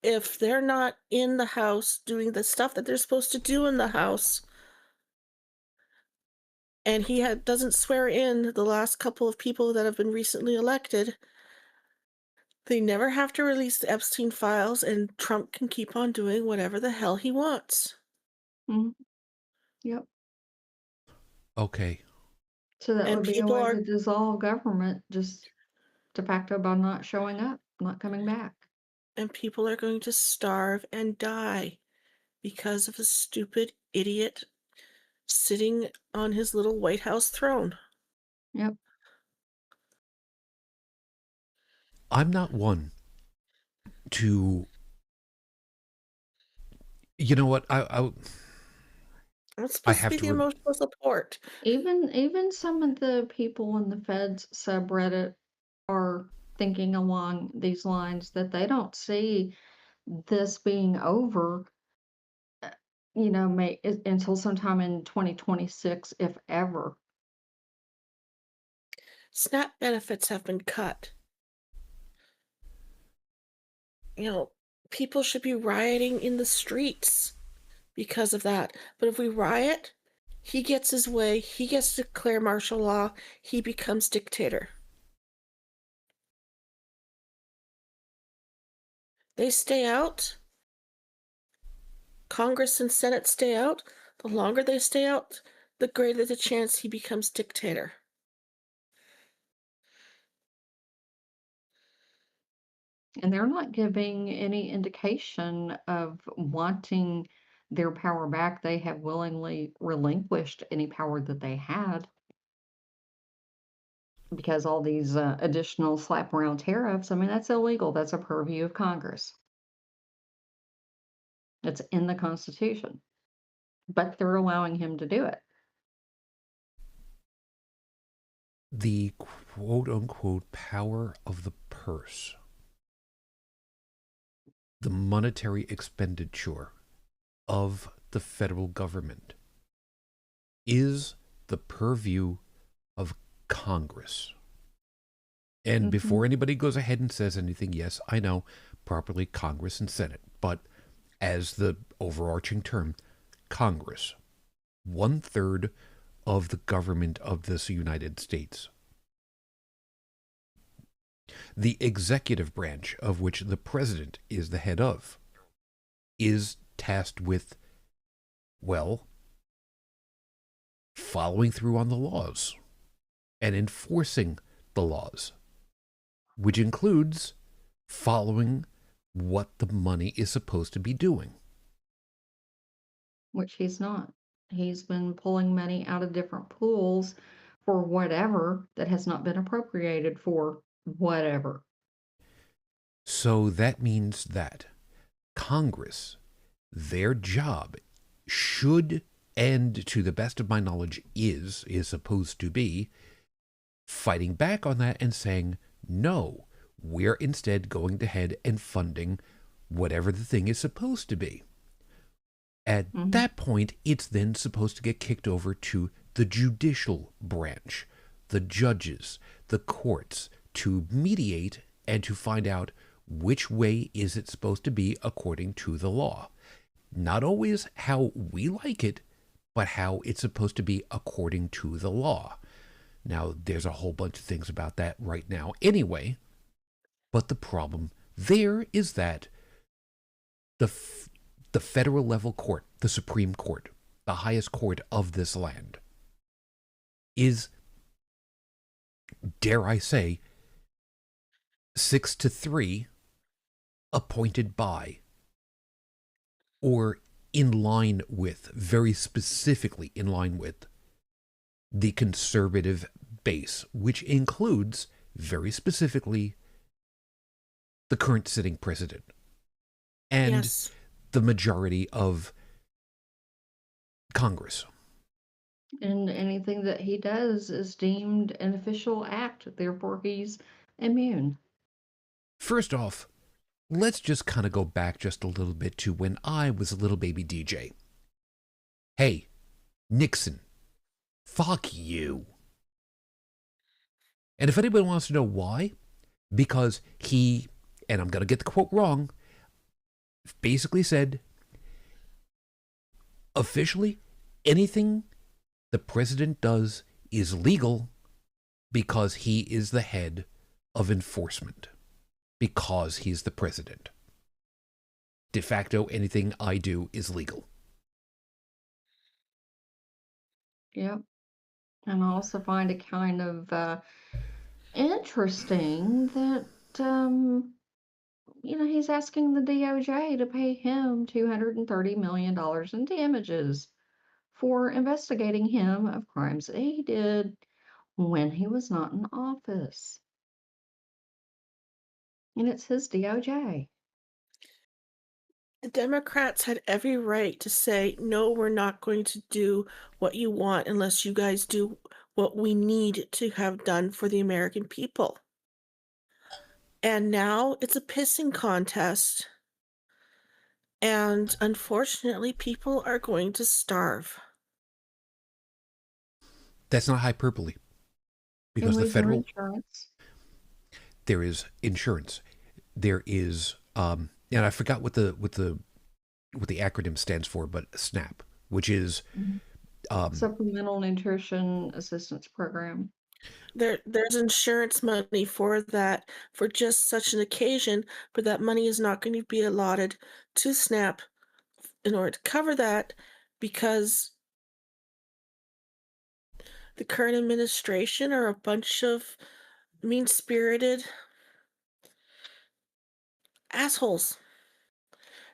if they're not in the House doing the stuff that they're supposed to do in the House, and he doesn't swear in the last couple of people that have been recently elected, they never have to release the Epstein files, and Trump can keep on doing whatever the hell he wants. Mhm. Yep. Okay. So that And would be a people way are to dissolve government, just de facto by not showing up, not coming back. and people are going to starve and die because of a stupid idiot sitting on his little White House throne. Yep. I'm not one to, you know what, It's I supposed to have be to the emotional support. Even some of the people in the Fed's subreddit are thinking along these lines, that they don't see this being over, until sometime in 2026, if ever. SNAP benefits have been cut. People should be rioting in the streets because of that. But if we riot, he gets his way, he gets to declare martial law, he becomes dictator. They stay out. Congress and Senate stay out. The longer they stay out, the greater the chance he becomes dictator. And they're not giving any indication of wanting their power back. They have willingly relinquished any power that they had because all these additional slap around tariffs, I mean, that's illegal. That's a purview of Congress. It's in the Constitution, but they're allowing him to do it. The quote unquote power of the purse, the monetary expenditure of the federal government, is the purview of Congress. And before anybody goes ahead and says anything, yes, I know, properly Congress and Senate, but as the overarching term, Congress, 1/3 of the government of this United States. The executive branch, of which the president is the head of, is tasked with, well, following through on the laws and enforcing the laws, which includes following what the money is supposed to be doing. Which he's not. He's been pulling money out of different pools for whatever that has not been appropriated for whatever. So that means that Congress, their job should, and to the best of my knowledge is supposed to be, fighting back on that and saying, no, we're instead going ahead and funding whatever the thing is supposed to be. At that point, it's then supposed to get kicked over to the judicial branch, the judges, the courts, to mediate and to find out which way is it supposed to be according to the law. Not always how we like it, but how it's supposed to be according to the law. Now, there's a whole bunch of things about that right now anyway, but the problem there is that the federal level court, the Supreme Court, the highest court of this land, is, dare I say, 6-3 appointed by, or in line with, very specifically in line with, the conservative base, which includes, very specifically, the current sitting president and the majority of Congress. And anything that he does is deemed an official act, therefore he's immune. First off, let's just kind of go back just a little bit to when I was a little baby DJ. Hey, Nixon, fuck you. And if anybody wants to know why, because he, and I'm going to get the quote wrong, basically said, officially, anything the president does is legal because he is the head of enforcement, because he's the president. De facto, anything I do is legal. Yep. And I also find it kind of interesting that, he's asking the DOJ to pay him $230 million in damages for investigating him of crimes that he did when he was not in office. And it's his DOJ. The Democrats had every right to say, no, we're not going to do what you want unless you guys do what we need to have done for the American people. And now it's a pissing contest. And unfortunately, people are going to starve. That's not hyperbole. And because the lose your federal, insurance. there is insurance, there is, and I forgot what the acronym stands for, but SNAP, which is, Mhm. um, Supplemental Nutrition Assistance Program. There's insurance money for that for just such an occasion, but that money is not going to be allotted to SNAP in order to cover that because the current administration are a bunch of mean-spirited assholes.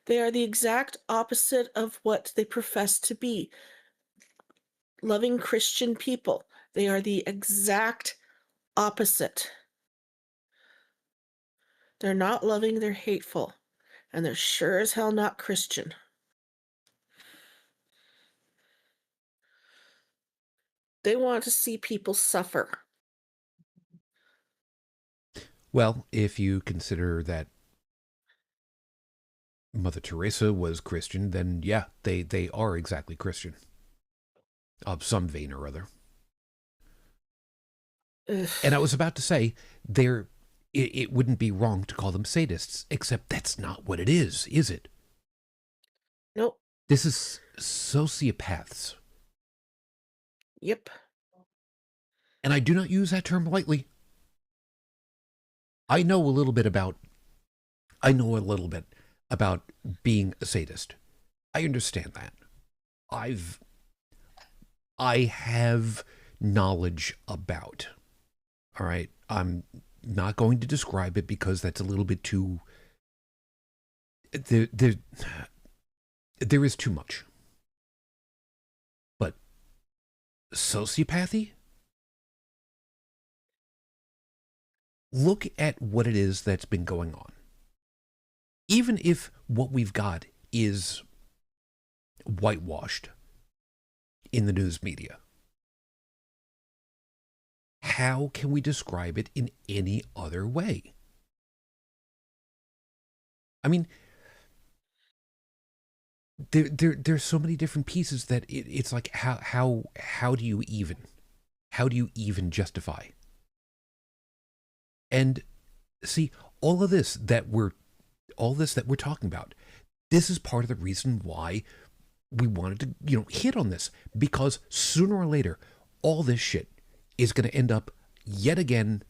They are the exact opposite of what they profess to be. Loving Christian people. They are the exact opposite. They're not loving, they're hateful. And they're sure as hell not Christian. They want to see people suffer. well, if you consider that Mother Teresa was Christian, then yeah, they are exactly Christian of some vein or other. Ugh. And I was about to say, they're it wouldn't be wrong to call them sadists, except that's not what it is it? Nope. This is sociopaths. Yep. And I do not use that term lightly. I know a little bit about I know a little bit about being a sadist. I understand that. I've I have knowledge about. All right. I'm not going to describe it because that's a little bit too there there is too much. But sociopathy? Look at what it is that's been going on. Even if what we've got is whitewashed in the news media, how can we describe it in any other way? I mean, there's so many different pieces that it's like how do you even justify? And see, all this that we're talking about, this is part of the reason why we wanted to, hit on this, because sooner or later, all this shit is going to end up yet again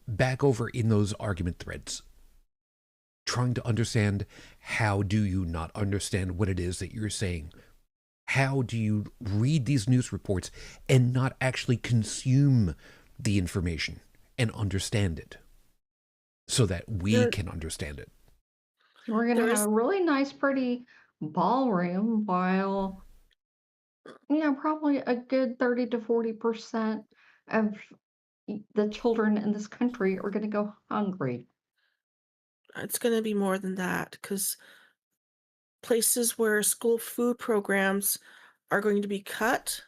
back over in those argument threads, trying to understand how do you not understand what it is that you're saying? How do you read these news reports and not actually consume the information and understand it so that we There, can understand it? We're going to there have is a really nice, pretty ballroom while, probably a good 30 to 40% of the children in this country are going to go hungry. it's going to be more than that because places where school food programs are going to be cut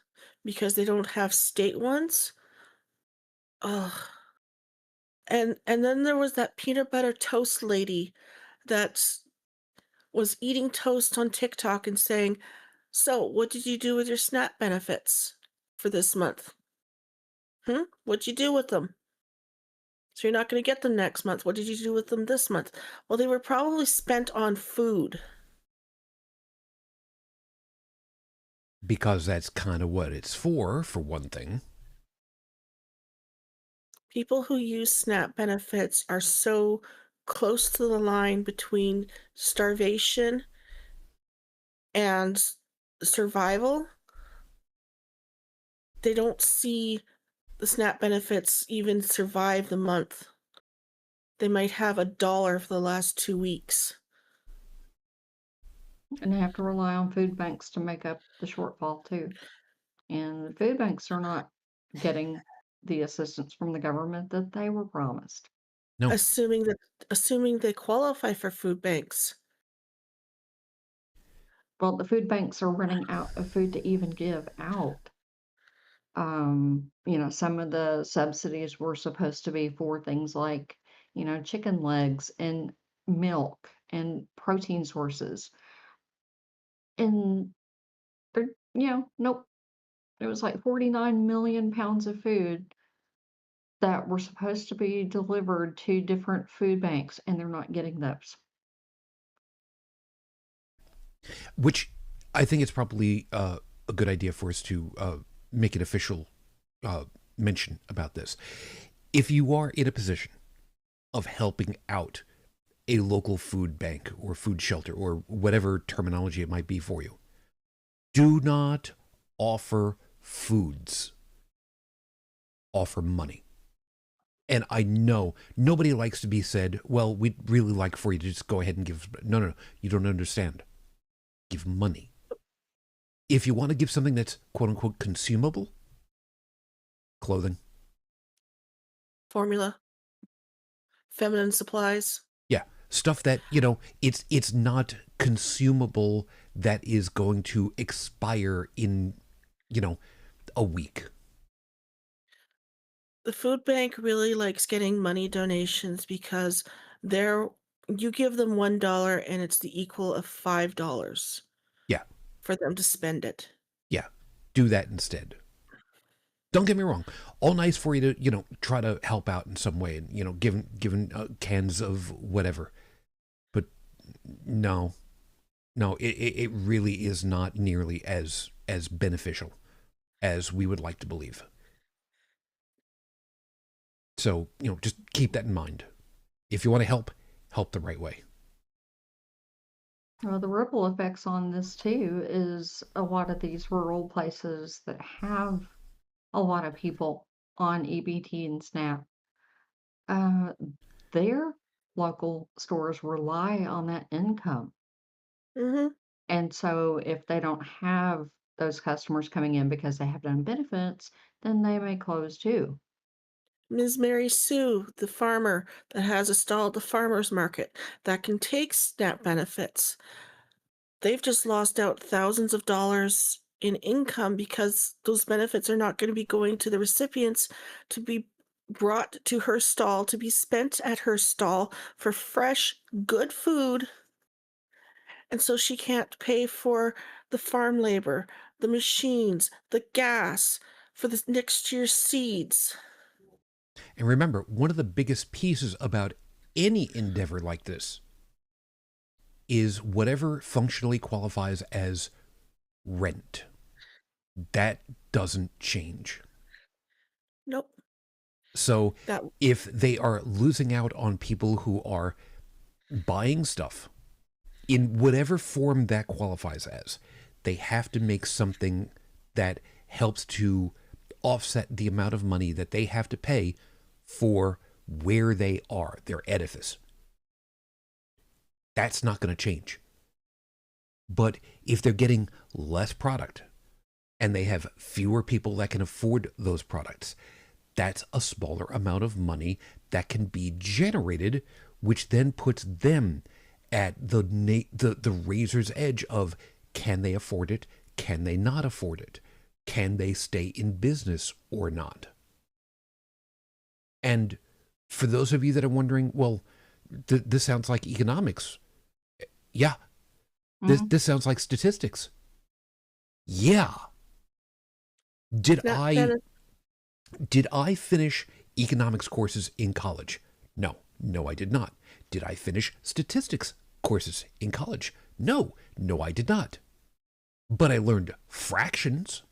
because they don't have state ones. Ugh. And then there was that peanut butter toast lady that was eating toast on TikTok and saying, "So, what did you do with your SNAP benefits for this month? What'd you do with them? So you're not going to get them next month. What did you do with them this month?" Well, they were probably spent on food. Because that's kind of what it's for one thing. People who use SNAP benefits are so close to the line between starvation and survival. They don't see the SNAP benefits even survive the month. They might have $1 for the last 2 weeks. And they have to rely on food banks to make up the shortfall, too. And the food banks are not getting the assistance from the government that they were promised. No, Assuming they qualify for food banks. Well, the food banks are running out of food to even give out. Some of the subsidies were supposed to be for things like, chicken legs and milk and protein sources. And they're, nope. It was like 49 million pounds of food that were supposed to be delivered to different food banks, and they're not getting those. Which I think it's probably a good idea for us to make an official mention about this. If you are in a position of helping out a local food bank or food shelter or whatever terminology it might be for you, do not offer foods, offer money. And I know nobody likes to be said, well, we'd really like for you to just go ahead and give. No, no, no. You don't understand. Give money. If you want to give something that's quote unquote consumable, clothing. Formula, feminine supplies. Yeah. Stuff that, it's not consumable that is going to expire in, a week. The food bank really likes getting money donations because you give them $1 and it's the equal of $5 Yeah. for them to spend it. Yeah. Do that instead. Don't get me wrong. All nice for you to, try to help out in some way and, given cans of whatever. But no, it really is not nearly as beneficial as we would like to believe. So, just keep that in mind. If you want to help the right way. Well, the ripple effects on this too is a lot of these rural places that have a lot of people on EBT and SNAP. Uh, their local stores rely on that income. Mm-hmm. And so if they don't have those customers coming in because they have done benefits, then they may close too. Ms. Mary Sue, the farmer that has a stall at the farmer's market that can take SNAP benefits, they've just lost out thousands of dollars in income because those benefits are not going to be going to the recipients to be brought to her stall to be spent at her stall for fresh, good food. And so she can't pay for the farm labor, the machines, the gas, for the next year's seeds. And remember, one of the biggest pieces about any endeavor like this is whatever functionally qualifies as rent. That doesn't change. Nope. So That if they are losing out on people who are buying stuff in whatever form that qualifies as, they have to make something that helps to offset the amount of money that they have to pay for where they are, their edifice. That's not going to change. But if they're getting less product and they have fewer people that can afford those products, that's a smaller amount of money that can be generated, which then puts them at the razor's edge of, can they afford it? Can they not afford it? Can they stay in business or not? And for those of you that are wondering, well, this sounds like economics. Yeah. This sounds like statistics. Yeah. Did I finish economics courses in college? No, I did not. Did I finish statistics courses in college? No, I did not. But I learned fractions.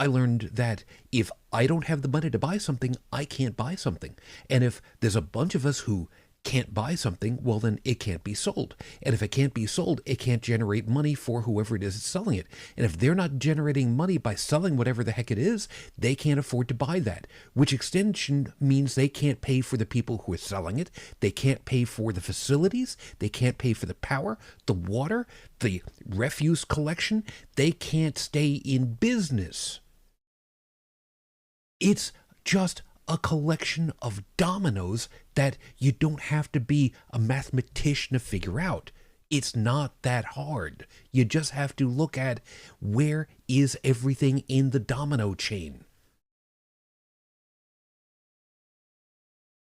I learned that if I don't have the money to buy something, I can't buy something. And if there's a bunch of us who can't buy something, well, then it can't be sold. And if it can't be sold, it can't generate money for whoever it is that's selling it. And if they're not generating money by selling whatever the heck it is, they can't afford to buy that, which extension means they can't pay for the people who are selling it. They can't pay for the facilities. They can't pay for the power, the water, the refuse collection. They can't stay in business. It's just a collection of dominoes that you don't have to be a mathematician to figure out. It's not that hard. You just have to look at where is everything in the domino chain.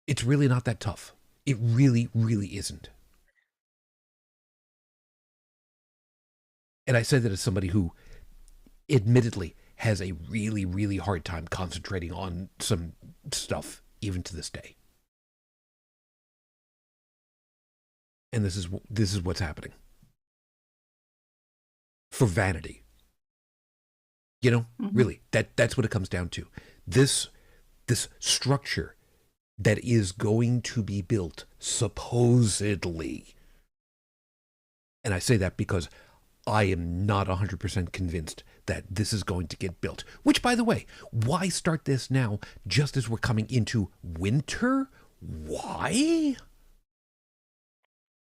It's really not that tough. It really, really isn't. And I say that as somebody who admittedly has a really, really hard time concentrating on some stuff, even to this day. And this is what's happening. For vanity. You know, really, that's what it comes down to. This structure that is going to be built, supposedly. And I say that because I am not 100% convinced that this is going to get built. Which, by the way, why start this now just as we're coming into winter? Why?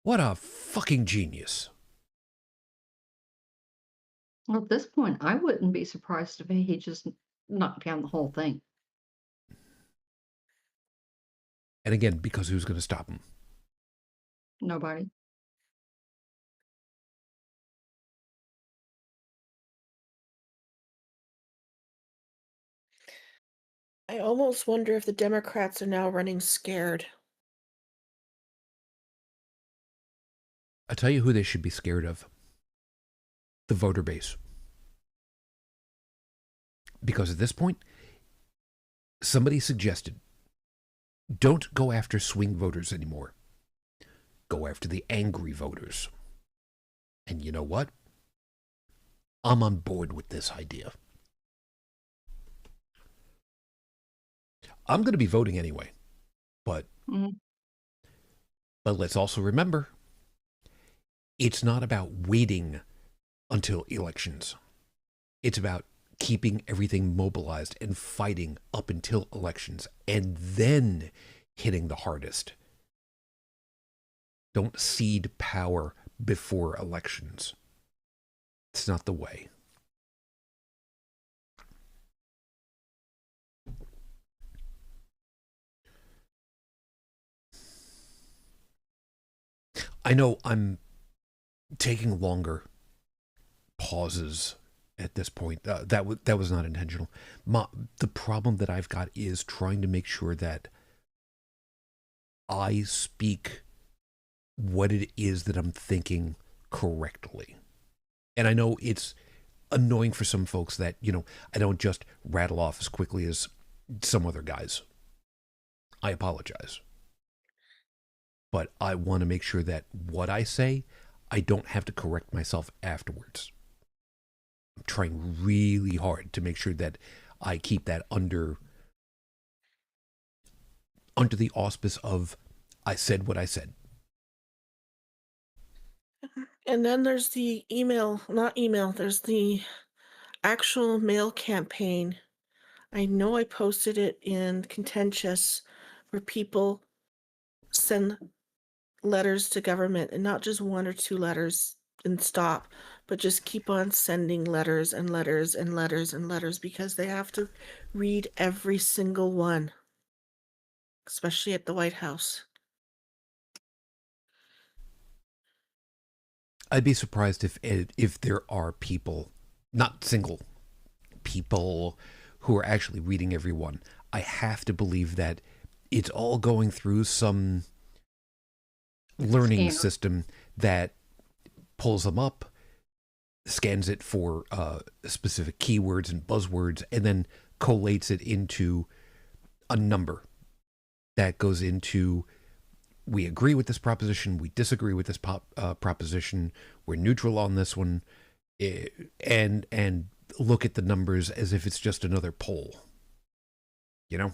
What a fucking genius. Well, at this point, I wouldn't be surprised if he just knocked down the whole thing. And again, because who's going to stop him? Nobody. I almost wonder if the Democrats are now running scared. I tell you who they should be scared of. The voter base. Because at this point, somebody suggested, don't go after swing voters anymore. Go after the angry voters. And you know what? I'm on board with this idea. I'm going to be voting anyway. But let's also remember, it's not about waiting until elections. It's about keeping everything mobilized and fighting up until elections and then hitting the hardest. Don't cede power before elections. It's not the way. I know I'm taking longer pauses at this point. That was not intentional. The problem that I've got is trying to make sure that I speak what it is that I'm thinking correctly. And I know it's annoying for some folks that, I don't just rattle off as quickly as some other guys. I apologize. But I want to make sure that what I say, I don't have to correct myself afterwards. I'm trying really hard to make sure that I keep that under the auspice of I said what I said. And then there's the there's the actual mail campaign. I know I posted it in Contentious where people send letters to government, and not just one or two letters and stop, but just keep on sending letters and letters and letters and letters because they have to read every single one, especially at the White House. I'd be surprised if there are people, not single people, who are actually reading every one. I have to believe that it's all going through some learning system that pulls them up, scans it for specific keywords and buzzwords, and then collates it into a number that goes into, we agree with this proposition, we disagree with this proposition, we're neutral on this one, and look at the numbers as if it's just another poll. Yep.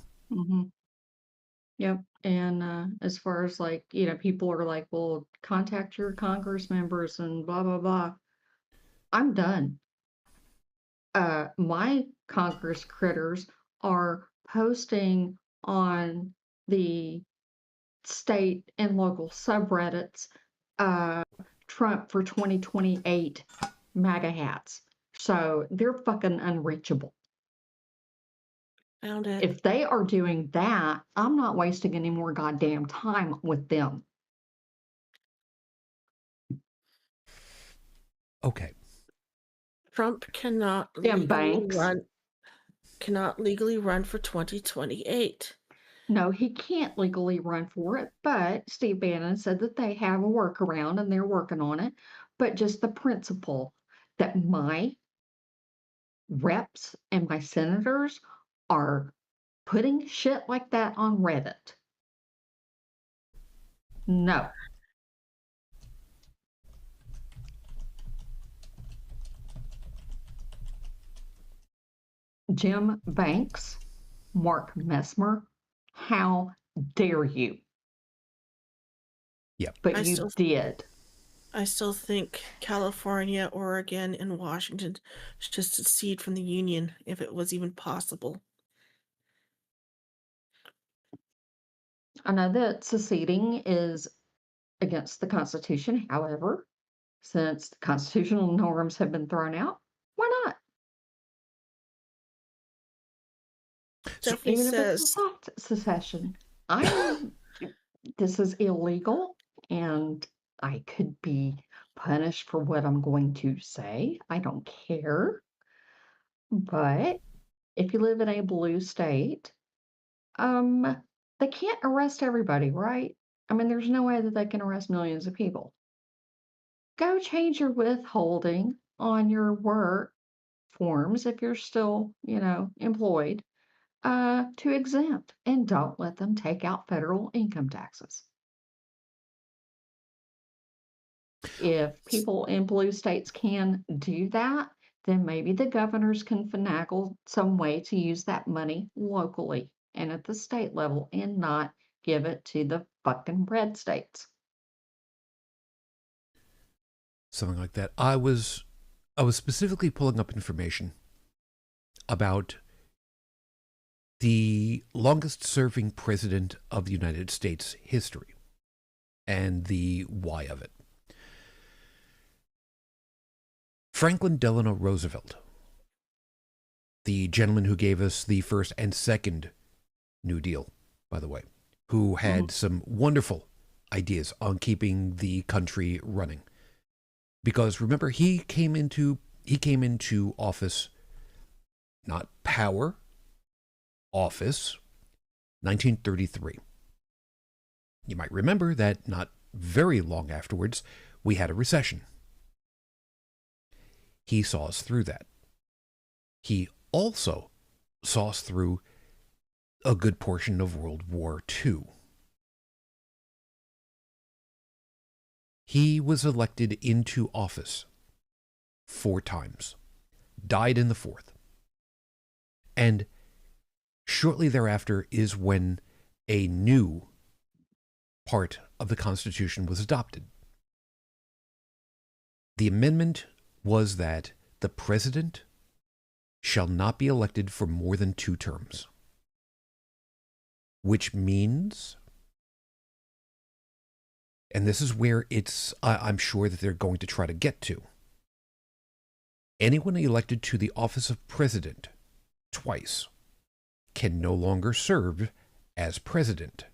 And as far as people are like, well, contact your Congress members and blah, blah, blah. I'm done. My Congress critters are posting on the state and local subreddits, Trump for 2028 MAGA hats. So they're fucking unreachable. Found it. If they are doing that, I'm not wasting any more goddamn time with them. Okay. Trump cannot legally run for 2028. No, he can't legally run for it, but Steve Bannon said that they have a workaround and they're working on it. But just the principle that my reps and my senators are putting shit like that on Reddit. No. Jim Banks, Mark Mesmer, how dare you? Yep. But I you still did. I still think California, Oregon, and Washington should secede from the Union if it was even possible. I know that seceding is against the Constitution. However, since the constitutional norms have been thrown out, why not? So Definitely Even if it's a says soft secession, this is illegal and I could be punished for what I'm going to say. I don't care. But if you live in a blue state, they can't arrest everybody, right? I mean, there's no way that they can arrest millions of people. Go change your withholding on your work forms if you're still, employed, to exempt, and don't let them take out federal income taxes. If people in blue states can do that, then maybe the governors can finagle some way to use that money locally and at the state level and not give it to the fucking red states. something like that. I was specifically pulling up information about the longest serving president of the United States history and the why of it. Franklin Delano Roosevelt, the gentleman who gave us the first and second New Deal, by the way, who had some wonderful ideas on keeping the country running. Because remember, he came into office, not power, office, 1933. You might remember that not very long afterwards, we had a recession. He saw us through that. He also saw us through a good portion of World War II. He was elected into office 4 times, died in the 4th. And shortly thereafter is when a new part of the Constitution was adopted. The amendment was that the president shall not be elected for more than 2 terms, which means, and this is where I'm sure that they're going to try to get to, anyone elected to the office of president twice can no longer serve as president.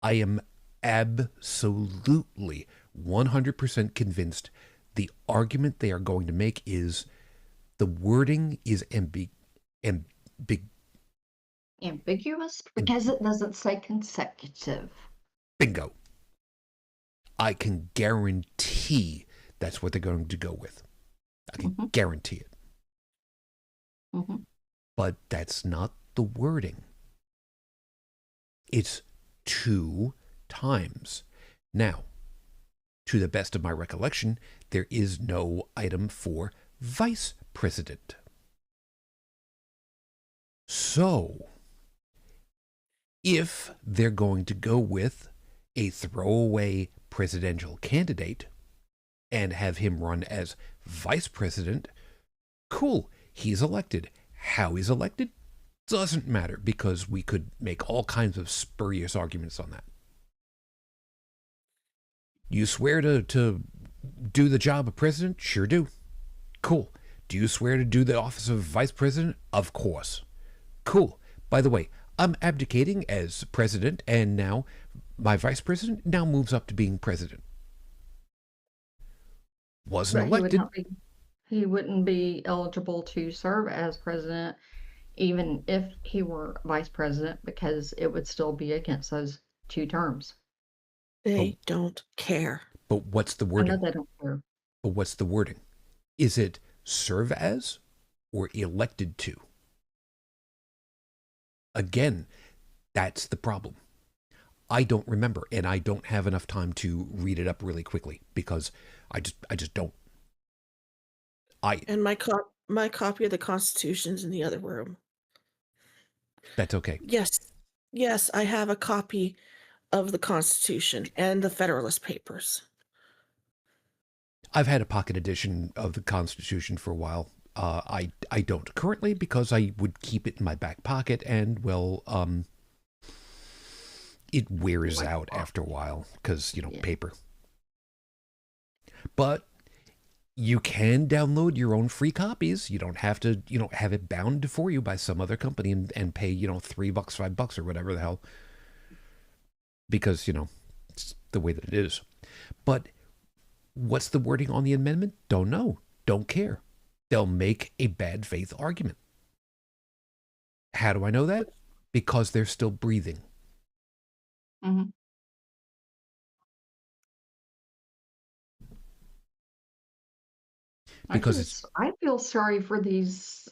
I am absolutely 100% convinced the argument they are going to make is the wording is Ambiguous because it doesn't say consecutive. bingo. I can guarantee that's what they're going to go with. I can guarantee it. But that's not the wording. It's 2 times. Now, to the best of my recollection, there is no item for vice president. So, if they're going to go with a throwaway presidential candidate and have him run as vice president, cool, he's elected. How he's elected doesn't matter, because we could make all kinds of spurious arguments on that. You swear to do the job of president? Sure do. Cool. Do you swear to do the office of vice president? Of course. Cool. By the way, I'm abdicating as president, and now my vice president now moves up to being president. Wasn't elected. He wouldn't be eligible to serve as president even if he were vice president, because it would still be against those 2 terms. they don't care. But what's the I wording? know they don't care. But what's the wording? Is it serve as or elected to. Again, that's the problem. I don't remember, and I don't have enough time to read it up really quickly because I just don't. And my copy of the Constitution's in the other room. That's okay. Yes, I have a copy of the Constitution and the Federalist Papers. I've had a pocket edition of the Constitution for a while. I don't currently because I would keep it in my back pocket, and well, it wears out after a while because paper. But you can download your own free copies. You don't have to have it bound for you by some other company and pay $3, $5 or whatever the hell, because it's the way that it is. But what's the wording on the amendment? Don't know. Don't care. They'll make a bad faith argument. How do I know that? Because they're still breathing. Mm-hmm. Because I feel sorry for these,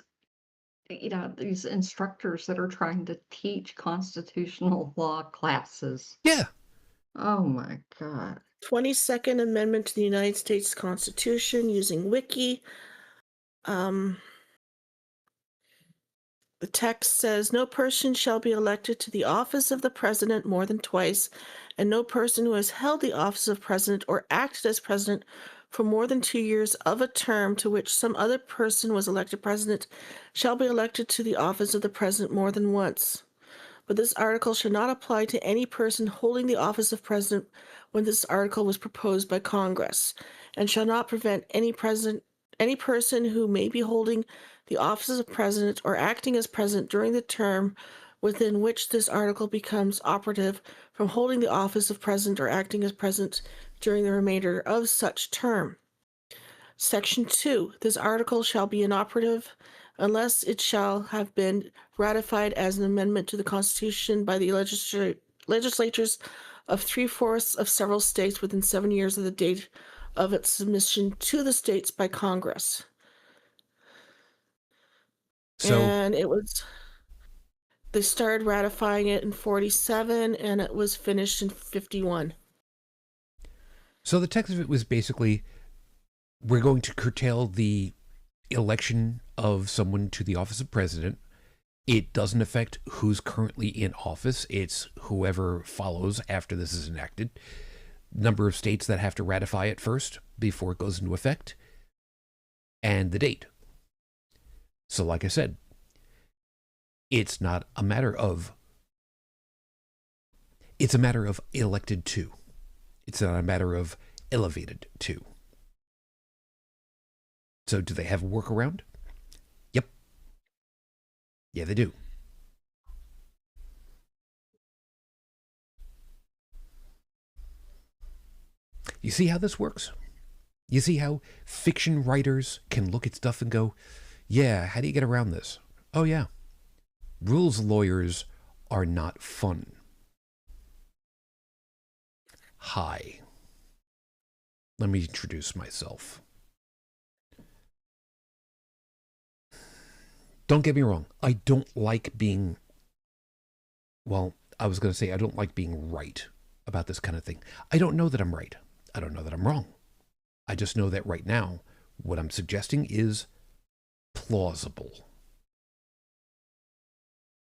these instructors that are trying to teach constitutional law classes. Yeah. Oh my God. 22nd Amendment to the United States Constitution using Wiki. The text says, no person shall be elected to the office of the president more than twice, and no person who has held the office of president or acted as president for more than 2 years of a term to which some other person was elected president shall be elected to the office of the president more than once. But this article should not apply to any person holding the office of president when this article was proposed by Congress, and shall not prevent any person who may be holding the office of president or acting as president during the term within which this article becomes operative from holding the office of president or acting as president during the remainder of such term. Section 2. This article shall be inoperative unless it shall have been ratified as an amendment to the Constitution by the legislatures of 3/4 of several states within 7 years of the date of its submission to the states by Congress. And they started ratifying it in 47, and it was finished in 51. So the text of it was basically, we're going to curtail the election of someone to the office of president. It doesn't affect who's currently in office. It's whoever follows after this is enacted. Number of states that have to ratify it first before it goes into effect, and the date. So like I said, it's not a matter of, it's a matter of elected to. It's not a matter of elevated to. So do they have a workaround? Yep. Yeah, they do. You see how this works? You see how fiction writers can look at stuff and go, yeah, how do you get around this? Oh, yeah. Rules lawyers are not fun. Hi. Let me introduce myself. Don't get me wrong. I don't like being, well, I was going to say I don't like being right about this kind of thing. I don't know that I'm right. I don't know that I'm wrong. I just know that right now, what I'm suggesting is plausible.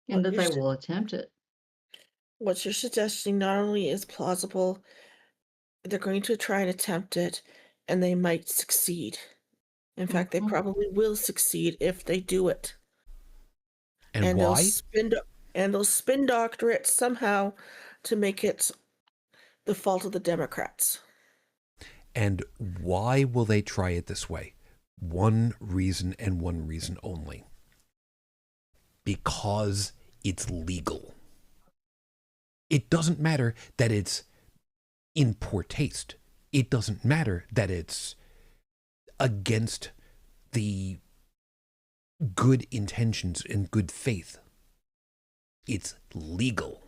And that they will attempt it. What you're suggesting not only is plausible, they're going to try and attempt it, and they might succeed. In fact, they probably will succeed if they do it. And why? They'll spin doctor it somehow to make it the fault of the Democrats. And why will they try it this way? One reason and one reason only. Because it's legal. It doesn't matter that it's in poor taste. It doesn't matter that it's against the good intentions and good faith. It's legal.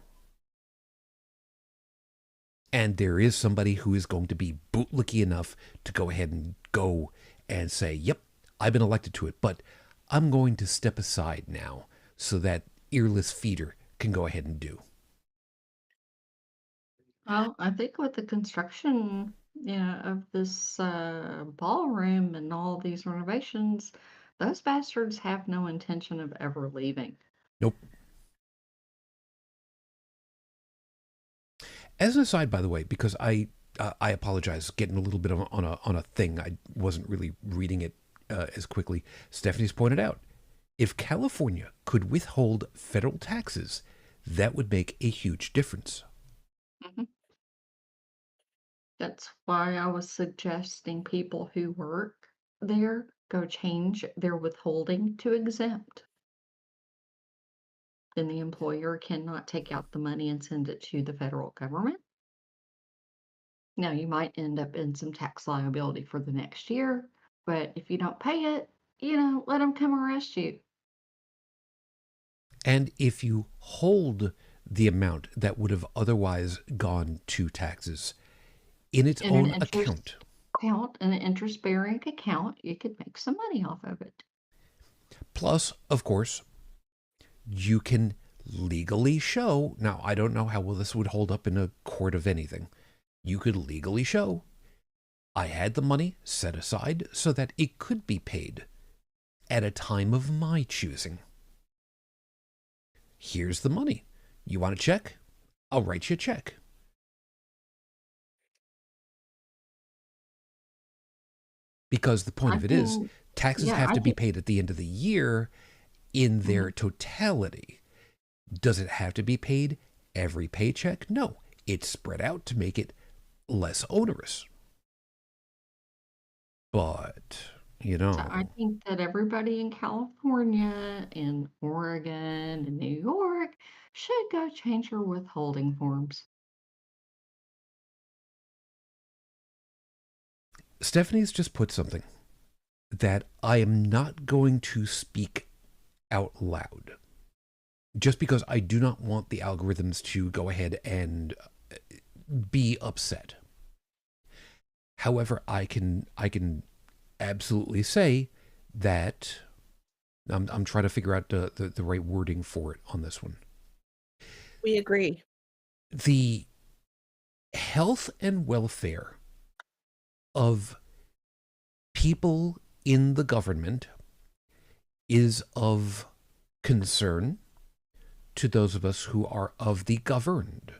And there is somebody who is going to be bootlicky enough to go ahead and go and say, yep, I've been elected to it, but I'm going to step aside now so that earless feeder can go ahead and do. Well, I think with the construction, of this ballroom and all these renovations, those bastards have no intention of ever leaving. Nope. As an aside, by the way, because I apologize, getting a little bit on a thing. I wasn't really reading it as quickly. Stephanie's pointed out, if California could withhold federal taxes, that would make a huge difference. Mhm. That's why I was suggesting people who work there go change their withholding to exempt. Then the employer cannot take out the money and send it to the federal government. Now, you might end up in some tax liability for the next year, but if you don't pay it, let them come arrest you. And if you hold the amount that would have otherwise gone to taxes in its In an own interest account, in an interest-bearing account, you could make some money off of it. plus, of course, you can legally show. Now, I don't know how well this would hold up in a court of anything. You could legally show I had the money set aside so that it could be paid at a time of my choosing. Here's the money. You want a check? I'll write you a check. Because the point I of it is, think, taxes yeah, have I to be think, paid at the end of the year in mhm. their totality. Does it have to be paid every paycheck? No. It's spread out to make it less onerous. But, So I think that everybody in California and Oregon and New York should go change their withholding forms. Stephanie's just put something that I am not going to speak out loud. Just because I do not want the algorithms to go ahead and be upset. However, I can absolutely say that I'm trying to figure out the right wording for it on this one. We agree. The health and welfare of people in the government is of concern to those of us who are of the governed.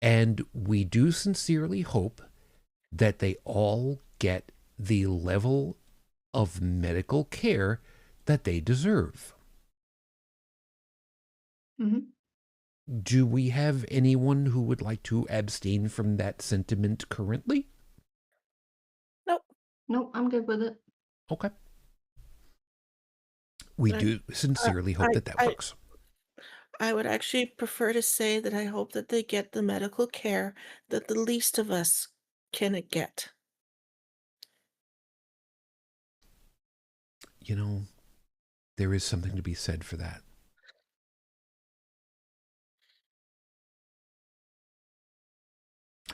And we do sincerely hope that they all get the level of medical care that they deserve. Mhm. Do we have anyone who would like to abstain from that sentiment currently? Nope. Nope, I'm good with it. Okay. We I, do sincerely hope that I, works. I would actually prefer to say that I hope that they get the medical care that the least of us can get. You know, there is something to be said for that.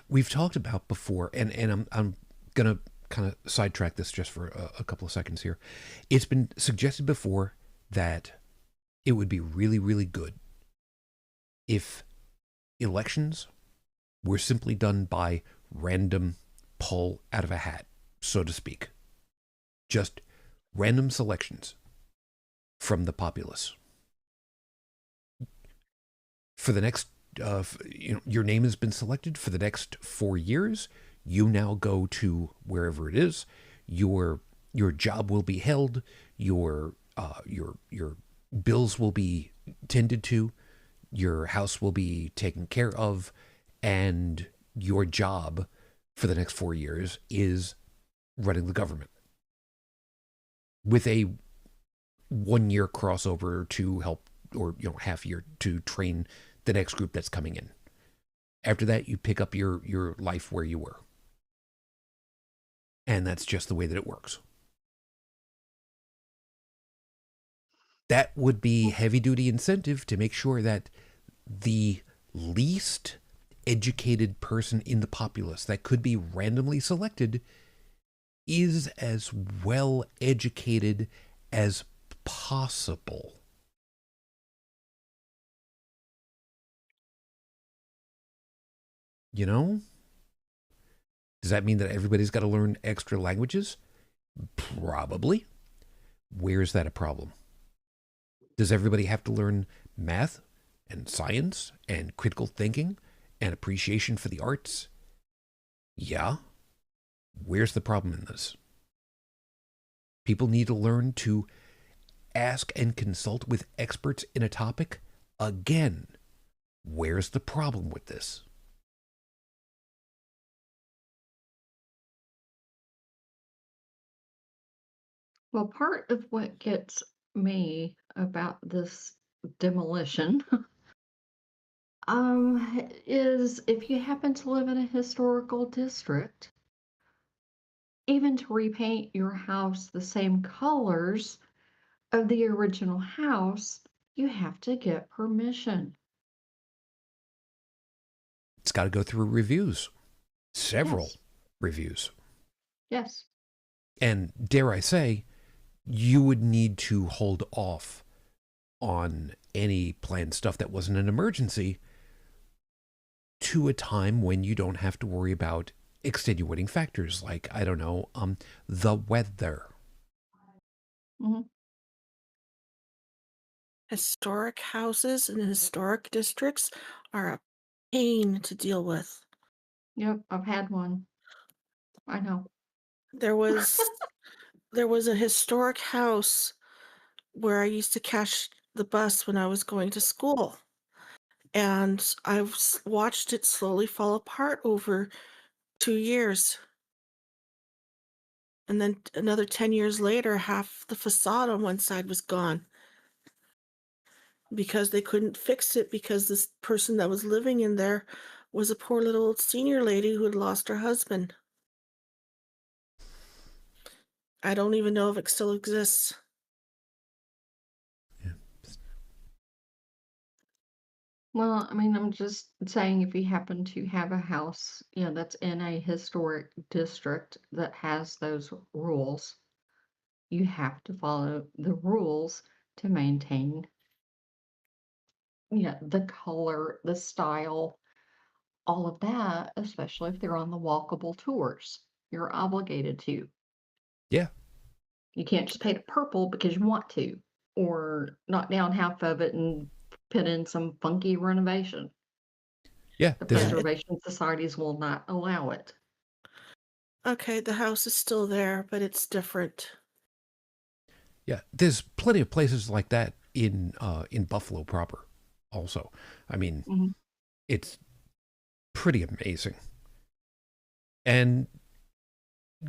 We've talked about before, and I'm gonna kind of sidetrack this just for a couple of seconds here. It's been suggested before that it would be really, really good if elections were simply done by random pull out of a hat, so to speak. Just random selections from the populace. For the next, your name has been selected for the next 4 years. You now go to wherever it is. Your job will be held. Your bills will be tended to. Your house will be taken care of, and your job for the next 4 years is running the government with a 1 year crossover to help, or half year to train the next group that's coming in. After that, you pick up your life where you were, and that's just the way that it works. That would be heavy duty incentive to make sure that the least educated person in the populace that could be randomly selected is as well educated as possible. You know? Does that mean that everybody's got to learn extra languages? Probably. Where's that a problem? Does everybody have to learn math and science and critical thinking and appreciation for the arts? Yeah. Where's the problem in this? People need to learn to ask and consult with experts in a topic. Again, where's the problem with this? Well, part of what gets me about this demolition is if you happen to live in a historical district, even to repaint your house the same colors of the original house, you have to get permission. It's got to go through reviews, several Yes, reviews. yes. And dare I say, you would need to hold off on any planned stuff that wasn't an emergency to a time when you don't have to worry about extenuating factors like, I don't know, the weather. Hmm. Historic houses in historic districts are a pain to deal with. Yep, I've had one. I know. There was a historic house where I used to catch the bus when I was going to school. And I've watched it slowly fall apart over 2 years. And then another 10 years later, half the facade on one side was gone because they couldn't fix it because this person that was living in there was a poor little senior lady who had lost her husband. I don't even know if it still exists. Yeah. Well, I mean, I'm just saying if you happen to have a house, that's in a historic district that has those rules, you have to follow the rules to maintain, the color, the style, all of that, especially if they're on the walkable tours. You're obligated to. Yeah. You can't just paint it purple because you want to, or knock down half of it and put in some funky renovation. Yeah. The There's Yeah, a, preservation societies will not allow it. okay, the house is still there, but it's different. yeah. There's plenty of places like that in Buffalo proper. Also, I mean, Mhm. it's pretty amazing. And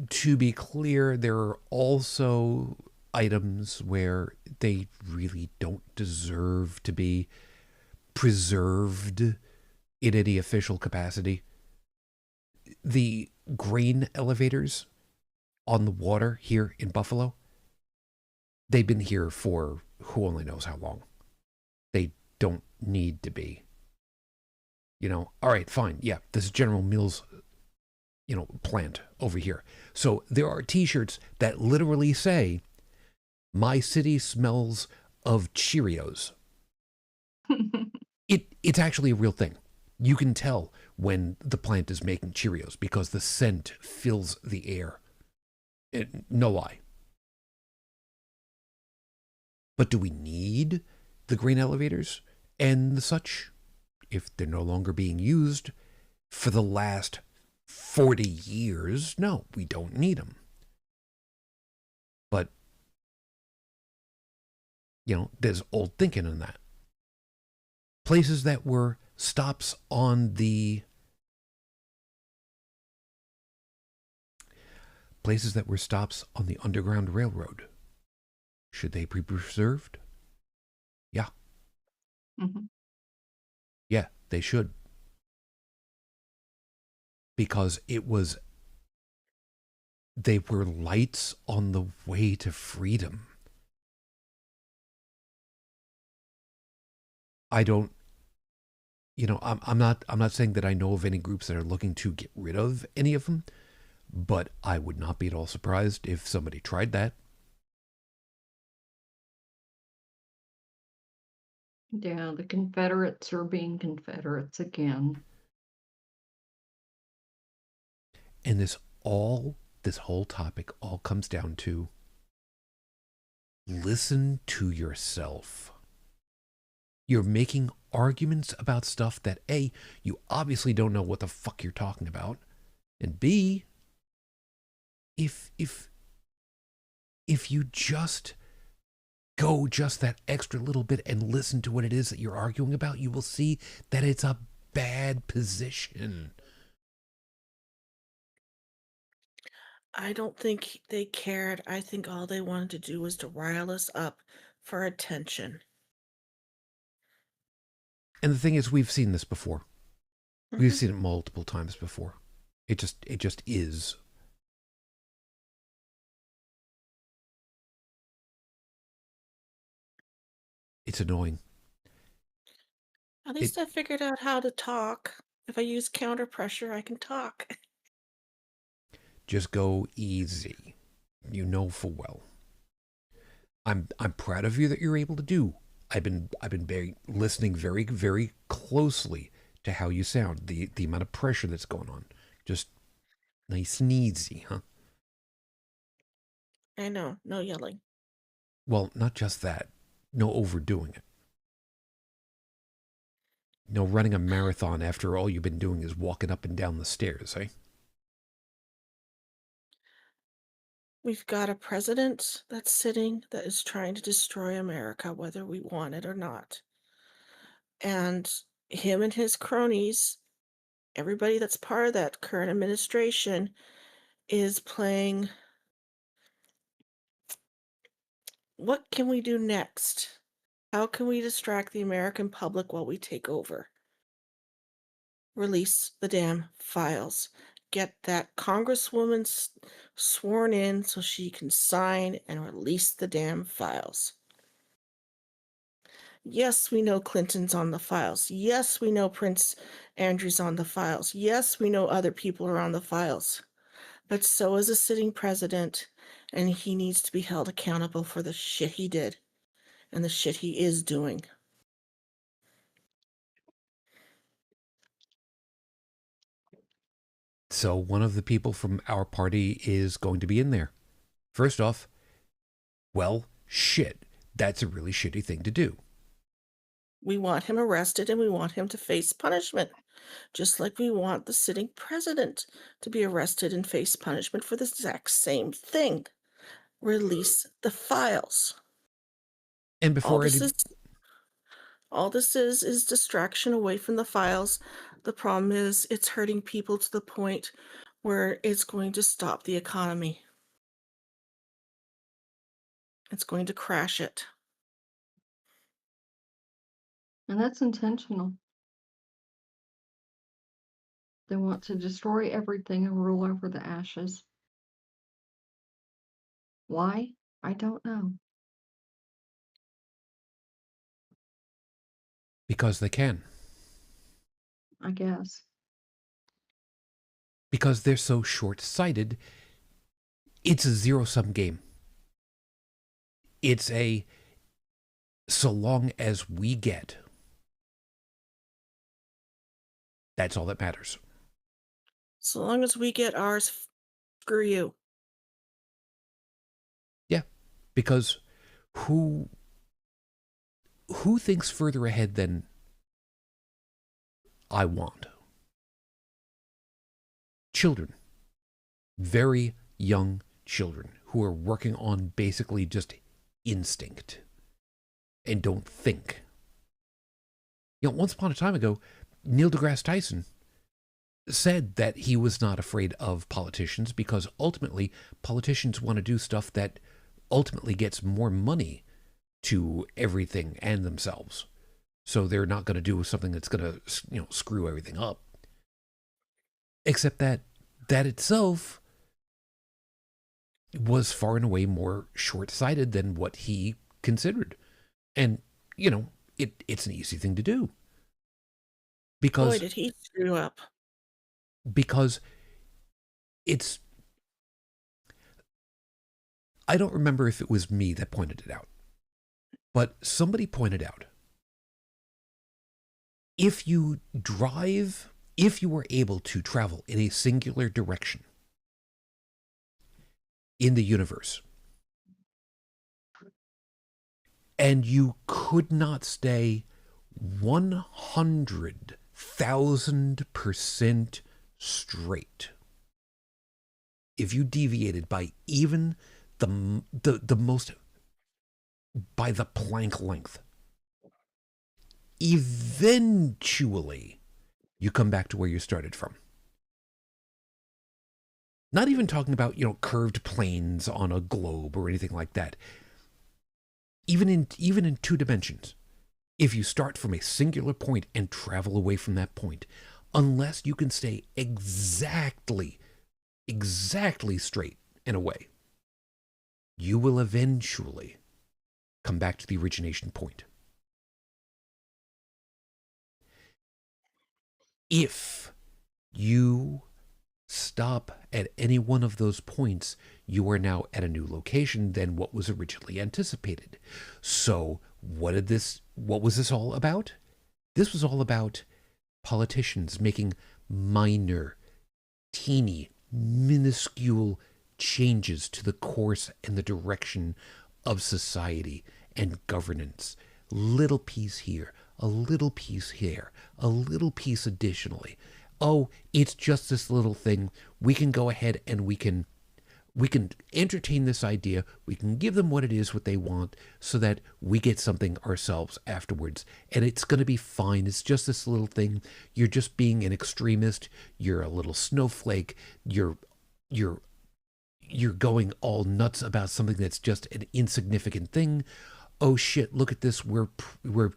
to be clear, there are also items where they really don't deserve to be preserved in any official capacity. The grain elevators on the water here in Buffalo, they've been here for who only knows how long. They don't need to be. All right, fine. Yeah, this is General Mills, plant over here. So there are t-shirts that literally say, "My city smells of Cheerios." It's actually a real thing. You can tell when the plant is making Cheerios because the scent fills the air. No lie. But do we need the grain elevators and the such if they're no longer being used for the last 40 years? No, we don't need them. But, there's old thinking in that. Places that were stops on the Underground Railroad. Should they be preserved? Yeah. Mhm. Yeah, they should. Because they were lights on the way to freedom. I don't, I'm not saying that I know of any groups that are looking to get rid of any of them, But I would not be at all surprised if somebody tried that. Yeah, the Confederates are being Confederates again. And this whole topic all comes down to listen to yourself. You're making arguments about stuff that A, you obviously don't know what the fuck you're talking about, and B, if you just go just that extra little bit and listen to what it is that you're arguing about, you will see that it's a bad position. I don't think they cared. I think all they wanted to do was to rile us up for attention. And the thing is, we've seen this before. We've Mhm. seen it multiple times before. It just is. It's annoying. At It least I figured out how to talk. If I use counter pressure, I can talk. just go easy. You know full well. I'm proud of you that you're able to do. I've been listening very very closely to how you sound, the amount of pressure that's going on. Just nice and easy, huh? I know, no yelling. Well, not just that. No overdoing it. No running a marathon after all you've been doing is walking up and down the stairs, eh? We've got a president that's sitting that is trying to destroy America, whether we want it or not. And him and his cronies, everybody that's part of that current administration, is playing what can we do next? How can we distract the American public while we take over? Release the damn files. Get that congresswoman sworn in so she can sign and release the damn files. Yes, we know Clinton's on the files. Yes, we know Prince Andrew's on the files. Yes, we know other people are on the files. But so is a sitting president, and he needs to be held accountable for the shit he did and the shit he is doing. So one of the people from our party is going to be in there. First off, well, shit. That's a really shitty thing to do. We want him arrested and we want him to face punishment, just like we want the sitting president to be arrested and face punishment for the exact same thing. Release the files. And All before this any, is all this is distraction away from the files. The problem is it's hurting people to the point where it's going to stop the economy. It's going to crash it. And that's intentional. They want to destroy everything and rule over the ashes. Why? I don't know. because they can. I guess. Because they're so short-sighted, it's a zero-sum game. It's a so long as we get. That's all that matters. So long as we get ours, screw you. Yeah, because who thinks further ahead than I want? Children. Very young children who are working on basically just instinct and don't think. You know, once upon a time ago, Neil deGrasse Tyson said that he was not afraid of politicians because ultimately politicians want to do stuff that ultimately gets more money to everything and themselves. So they're not going to do something that's going to, screw everything up. Except that itself was far and away more short-sighted than what he considered. And, it's an easy thing to do. Boy, Because did he screw up. because it's I don't remember if it was me that pointed it out, but somebody pointed out, if you were able to travel in a singular direction in the universe, and you could not stay 100,000% straight, if you deviated by even the most, by the Planck length, eventually you come back to where you started from. Not even talking about, curved planes on a globe or anything like that. Even in 2 dimensions, if you start from a singular point and travel away from that point, unless you can stay exactly straight and away, you will eventually come back to the origination point. If you stop at any one of those points, you are now at a new location than what was originally anticipated. So what was this all about? This was all about politicians making minor, teeny, minuscule changes to the course and the direction of society and governance. Little piece here, a little piece here, a little piece additionally. Oh, it's just this little thing. We can go ahead and we can entertain this idea. We can give them what it is, what they want, so that we get something ourselves afterwards. And it's going to be fine. It's just this little thing. You're just being an extremist. You're a little snowflake. You're going all nuts about something that's just an insignificant thing. Oh shit, look at this. We're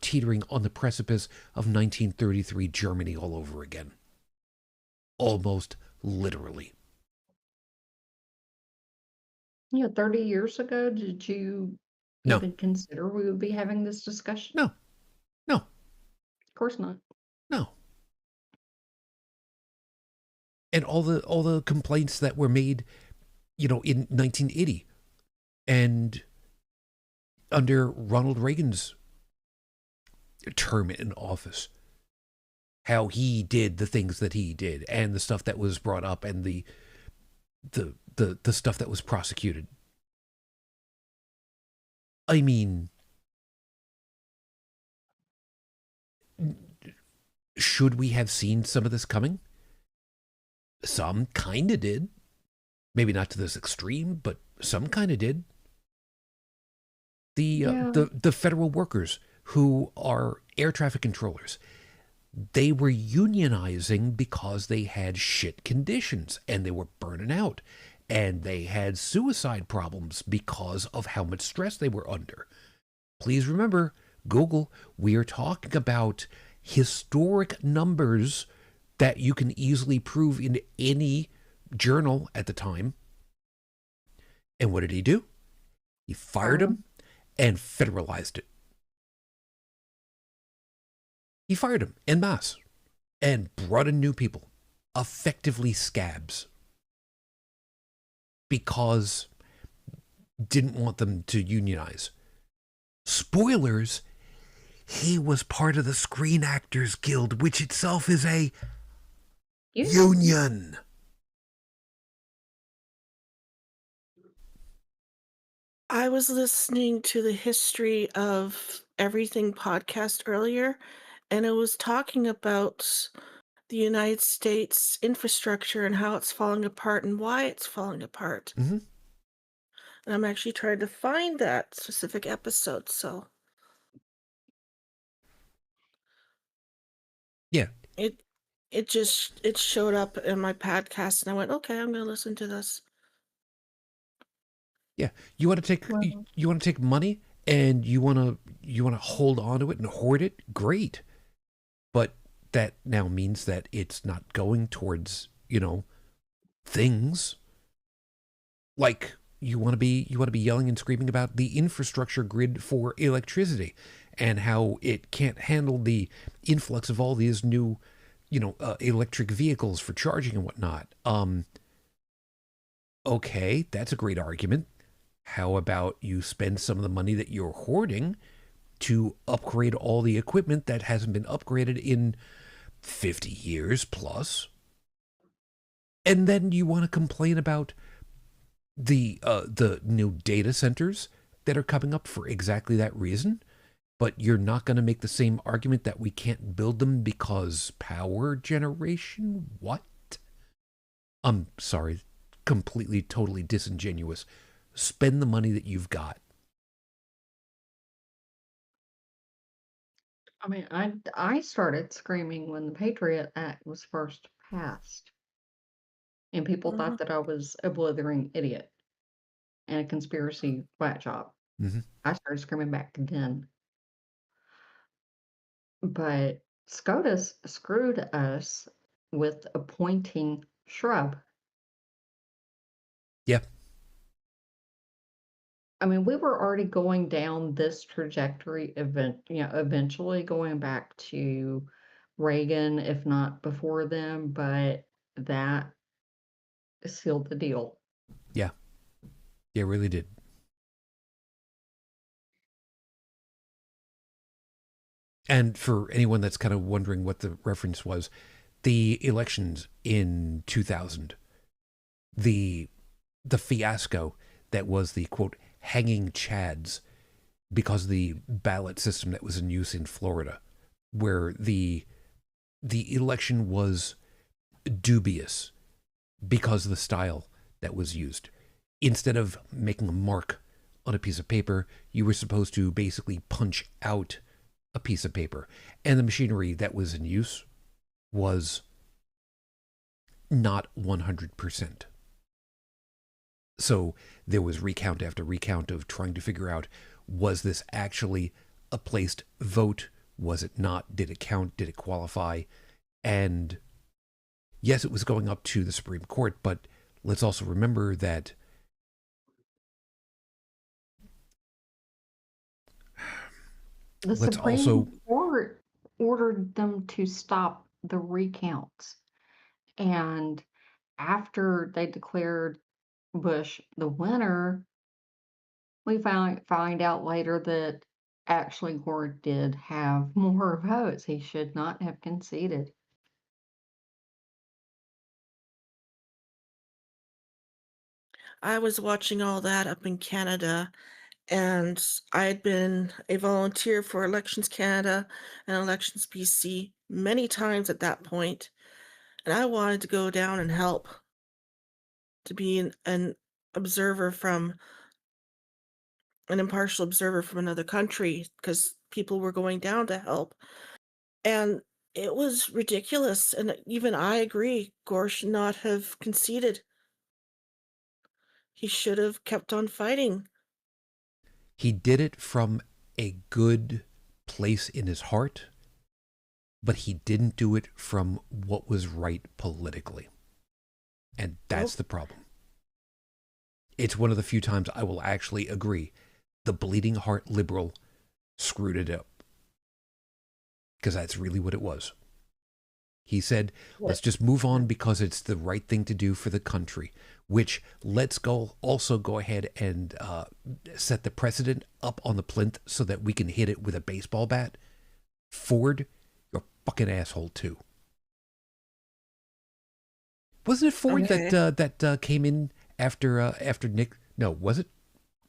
teetering on the precipice of 1933 Germany all over again. Almost literally. 30 years ago, did you even consider we would be having this discussion? No. Of course not. No. And all the complaints that were made, in 1980 and under Ronald Reagan's term in office, how he did the things that he did and the stuff that was brought up and the stuff that was prosecuted. I mean, should we have seen some of this coming? Some kind of did. Maybe not to this extreme, but some kind of did. The federal workers who are air traffic controllers, they were unionizing because they had shit conditions and they were burning out. And they had suicide problems because of how much stress they were under. Please remember, Google, we are talking about historic numbers that you can easily prove in any journal at the time. And what did he do? He fired him and federalized it. He fired him en masse and brought in new people, effectively scabs, because didn't want them to unionize. Spoilers, he was part of the Screen Actors Guild, which itself is a union. I was listening to the History of Everything podcast earlier, and it was talking about the United States infrastructure and how it's falling apart and why it's falling apart. Mm-hmm. And I'm actually trying to find that specific episode, so. Yeah. It showed up in my podcast, and I went, okay, I'm going to listen to this. Yeah. You want to take money and you want to hold on to it and hoard it? Great. But that now means that it's not going towards, things like you want to be yelling and screaming about the infrastructure grid for electricity and how it can't handle the influx of all these new, electric vehicles for charging and whatnot. Okay, that's a great argument. How about you spend some of the money that you're hoarding to upgrade all the equipment that hasn't been upgraded in 50 years plus? And then you want to complain about the new data centers that are coming up for exactly that reason, but you're not going to make the same argument that we can't build them because power generation? What? I'm sorry, completely, totally disingenuous. Spend the money that you've got. I mean, I started screaming when the Patriot Act was first passed, and people Mhm. thought that I was a blithering idiot and a conspiracy whack job. Mm-hmm. I started screaming back then. But SCOTUS screwed us with appointing Shrub. Yeah. I mean, we were already going down this trajectory eventually going back to Reagan, if not before them, but that sealed the deal. Yeah. Yeah, really did. And for anyone that's kind of wondering what the reference was, the elections in 2000, the the fiasco that was the quote hanging chads because of the ballot system that was in use in Florida, where the election was dubious because of the style that was used. Instead of making a mark on a piece of paper, you were supposed to basically punch out a piece of paper. And the machinery that was in use was not 100%. So there was recount after recount of trying to figure out, was this actually a placed vote? Was it not? Did it count? Did it qualify? And yes, it was going up to the Supreme Court, but let's also remember that The let's also Supreme Court ordered them to stop the recounts. And after they declared Bush the winner, we find out later that actually Gore did have more votes. He should not have conceded. I was watching all that up in Canada, and I had been a volunteer for Elections Canada and Elections BC many times at that point, and I wanted to go down and help, to be an observer from an impartial observer from another country, because people were going down to help. And it was ridiculous. And even I agree, Gore should not have conceded. He should have kept on fighting. he did it from a good place in his heart, but he didn't do it from what was right politically. And that's Nope. the problem. It's one of the few times I will actually agree the bleeding heart liberal screwed it up. Because that's really what it was. He said, let's just move on because it's the right thing to do for the country, which let's also go ahead and set the precedent up on the plinth so that we can hit it with a baseball bat. Ford, you're a fucking asshole too. Wasn't it Ford Okay. that came in after Nick? No, was it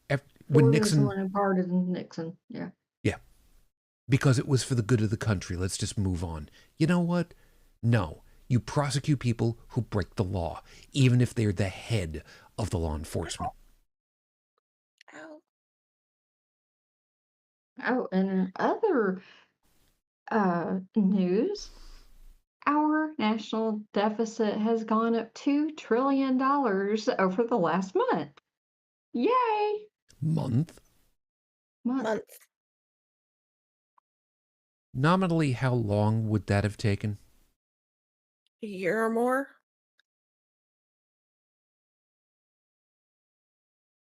when Ford was the Nixon? one who pardoned Nixon. Yeah. Yeah, because it was for the good of the country. Let's just move on. You know what? No, you prosecute people who break the law, even if they're the head of the law enforcement. Ow. Oh, and in other news, our national deficit has gone up $2 trillion over the last month. Yay! Month? Month. Month. Nominally, how long would that have taken? A year or more?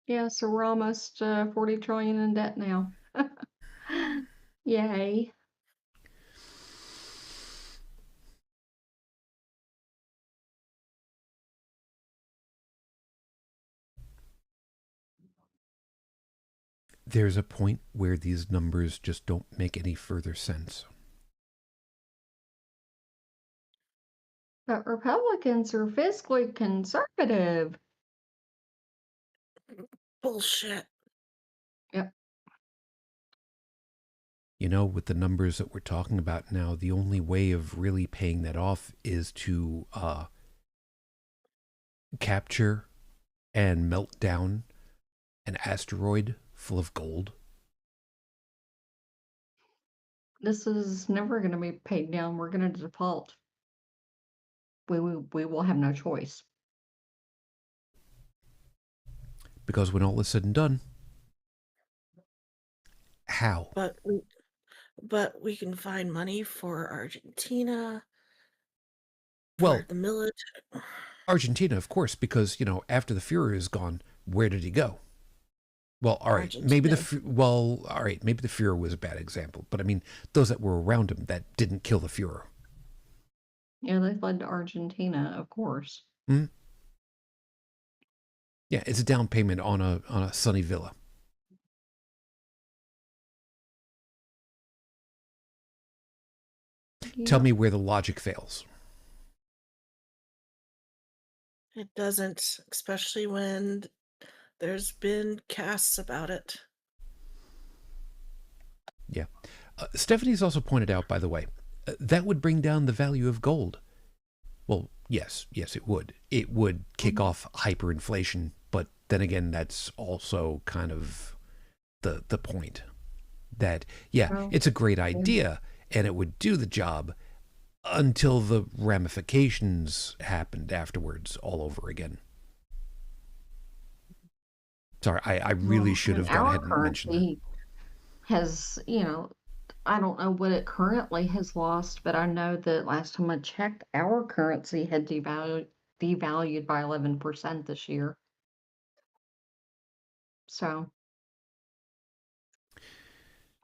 Yeah, so we're almost 40 trillion in debt now. Yay. there's a point where these numbers just don't make any further sense. But Republicans are fiscally conservative. Bullshit. Yep. You know, with the numbers that we're talking about now, the only way of really paying that off is to capture and melt down an asteroid full of gold. This is never going to be paid down. We're going to default. We will have no choice. Because when all is said and done, how? But we can find money for Argentina. Well, for the military. Argentina, of course, because, you know, after the Führer is gone, where did he go? Well, all right, maybe the Führer was a bad example, but I mean, those that were around him that didn't kill the Führer. Yeah, they fled to Argentina, of course. Hmm? Yeah, it's a down payment on a sunny villa. Yeah. Tell me where the logic fails. It doesn't, especially when there's been casts about it. Yeah. Stephanie's also pointed out, by the way, that would bring down the value of gold. Well, yes, it would. It would kick off hyperinflation, but then again, that's also kind of the point. That, it's a great idea, and it would do the job until the ramifications happened afterwards all over again. Sorry, I really should have gone ahead and mentioned that. Has, I don't know what it currently has lost, but I know that last time I checked, our currency had devalued by 11% this year. So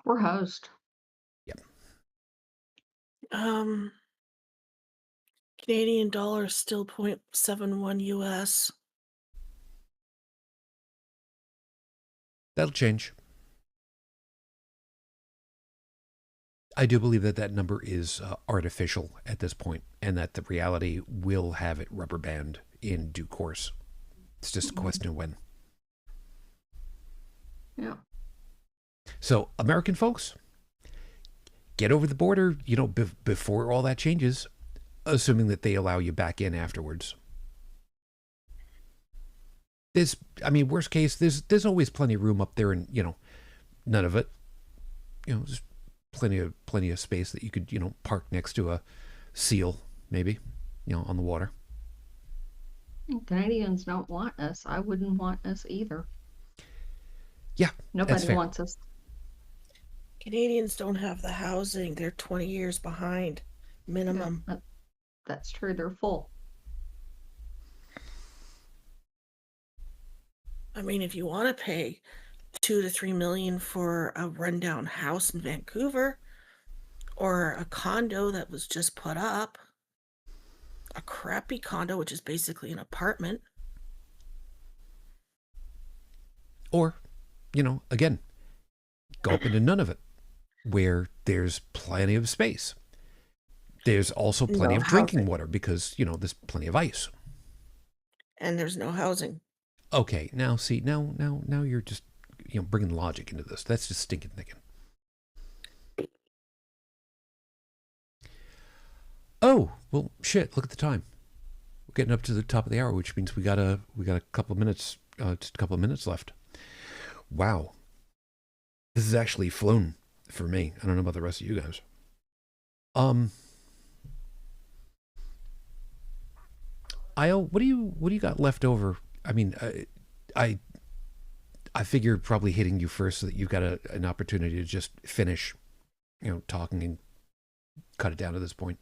we're host. Yep. Canadian dollar is still 0.71 US. That'll change. I do believe that number is artificial at this point, and that the reality will have it rubber band in due course. It's just a question of when. Yeah. So, American folks, get over the border, before all that changes, assuming that they allow you back in afterwards. Worst case, there's always plenty of room up there, and none of it. Just plenty of space that you could park next to a seal, maybe, on the water. Canadians don't want us. I wouldn't want us either. Yeah, nobody wants us. Canadians don't have the housing. They're 20 years behind minimum. Yeah, that's true. They're full. I mean, if you want to pay $2 to $3 million for a rundown house in Vancouver, or a condo that was just put up, a crappy condo, which is basically an apartment. Or, again, go up into none of it, where there's plenty of space. There's also plenty of drinking water because, there's plenty of ice. And there's no housing. Okay, now see, now you're just, bringing logic into this. That's just stinking thinking. Oh, well, shit, look at the time. We're getting up to the top of the hour, which means we got a couple of minutes, just a couple of minutes left. Wow. This has actually flown for me. I don't know about the rest of you guys. Io, what do you got left over? I mean, I figure probably hitting you first so that you've got an opportunity to just finish, talking and cut it down to this point.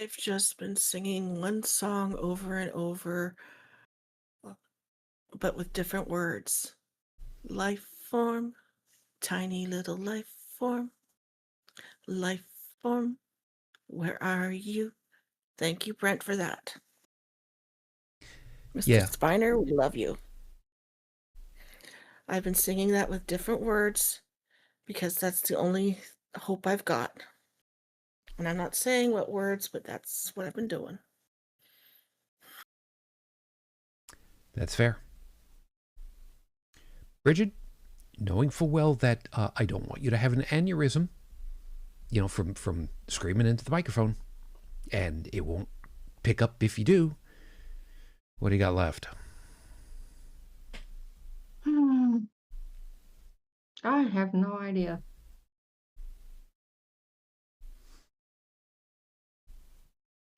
I've just been singing one song over and over, but with different words. Life form, tiny little life form, where are you? Thank you, Brent, for that. Mr. Spiner, we love you. I've been singing that with different words because that's the only hope I've got. And I'm not saying what words, but that's what I've been doing. That's fair. Bridget, knowing full well that I don't want you to have an aneurysm, from screaming into the microphone, and it won't pick up if you do. What do you got left? I have no idea.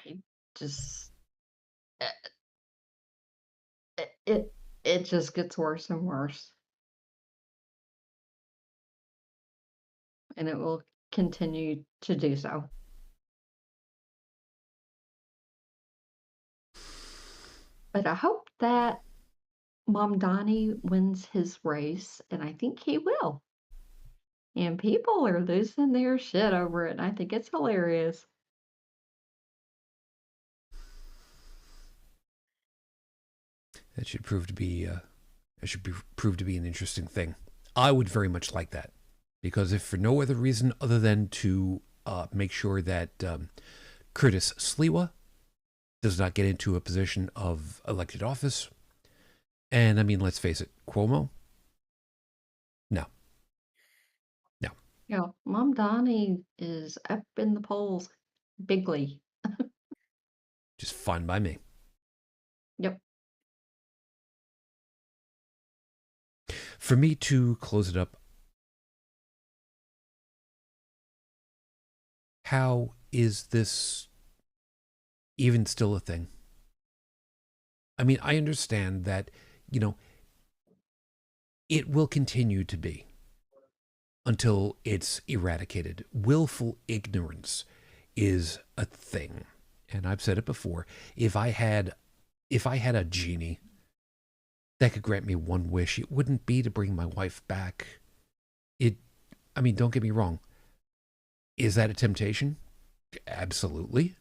I just it just gets worse and worse, and it will continue to do so. But I hope that Mom Donnie wins his race, and I think he will. And people are losing their shit over it, and I think it's hilarious. That should prove to be an interesting thing. I would very much like that, because if for no other reason other than to make sure that Curtis Sliwa does not get into a position of elected office. And I mean, let's face it, Cuomo? No. Yeah, Mom Donnie is up in the polls bigly. Just fine by me. Yep. For me to close it up, how is this even still a thing? I mean, I understand that, it will continue to be until it's eradicated. Willful ignorance is a thing. And I've said it before. If I had a genie that could grant me one wish, it wouldn't be to bring my wife back. Don't get me wrong. Is that a temptation? Absolutely.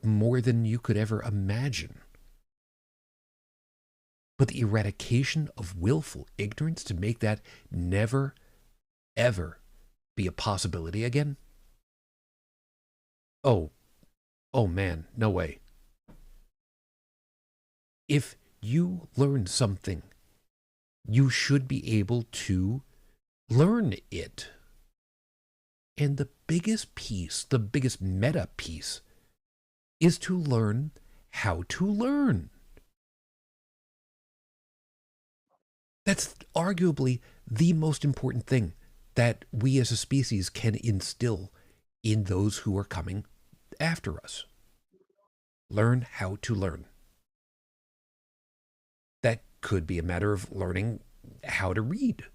More than you could ever imagine. But the eradication of willful ignorance to make that never, ever be a possibility again? Oh man, no way. If you learn something, you should be able to learn it. And the biggest piece, the biggest meta piece, is to learn how to learn. That's arguably the most important thing that we as a species can instill in those who are coming after us. Learn how to learn. That could be a matter of learning how to read.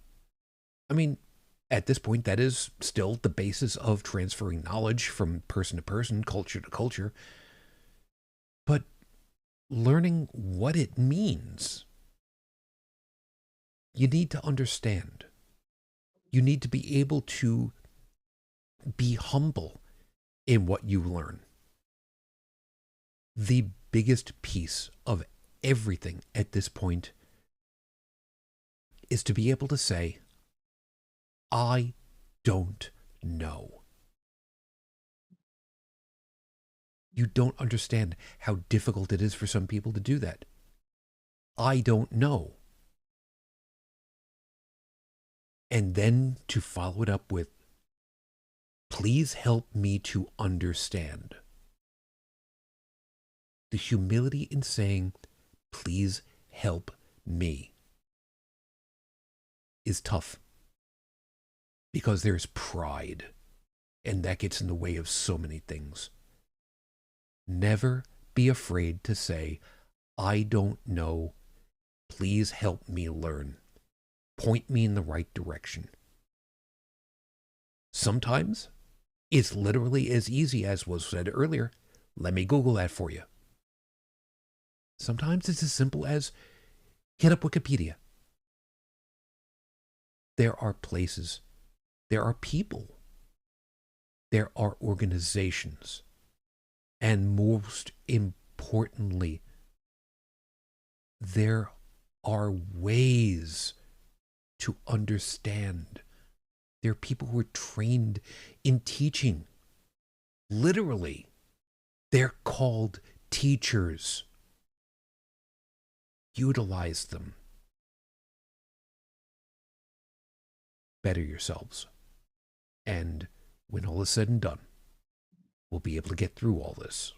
I mean, at this point, that is still the basis of transferring knowledge from person to person, culture to culture. But learning what it means, you need to understand. You need to be able to be humble in what you learn. The biggest piece of everything at this point is to be able to say, I don't know. You don't understand how difficult it is for some people to do that. I don't know. And then to follow it up with, please help me to understand. The humility in saying, please help me, is tough. Because there's pride, and that gets in the way of so many things. Never be afraid to say, I don't know. Please help me learn. Point me in the right direction. Sometimes it's literally as easy as was said earlier. Let me Google that for you. Sometimes it's as simple as hit up Wikipedia. There are places, there are people, there are organizations, and most importantly, there are ways to understand. There are people who are trained in teaching. Literally, they're called teachers. Utilize them. Better yourselves. And when all is said and done, we'll be able to get through all this.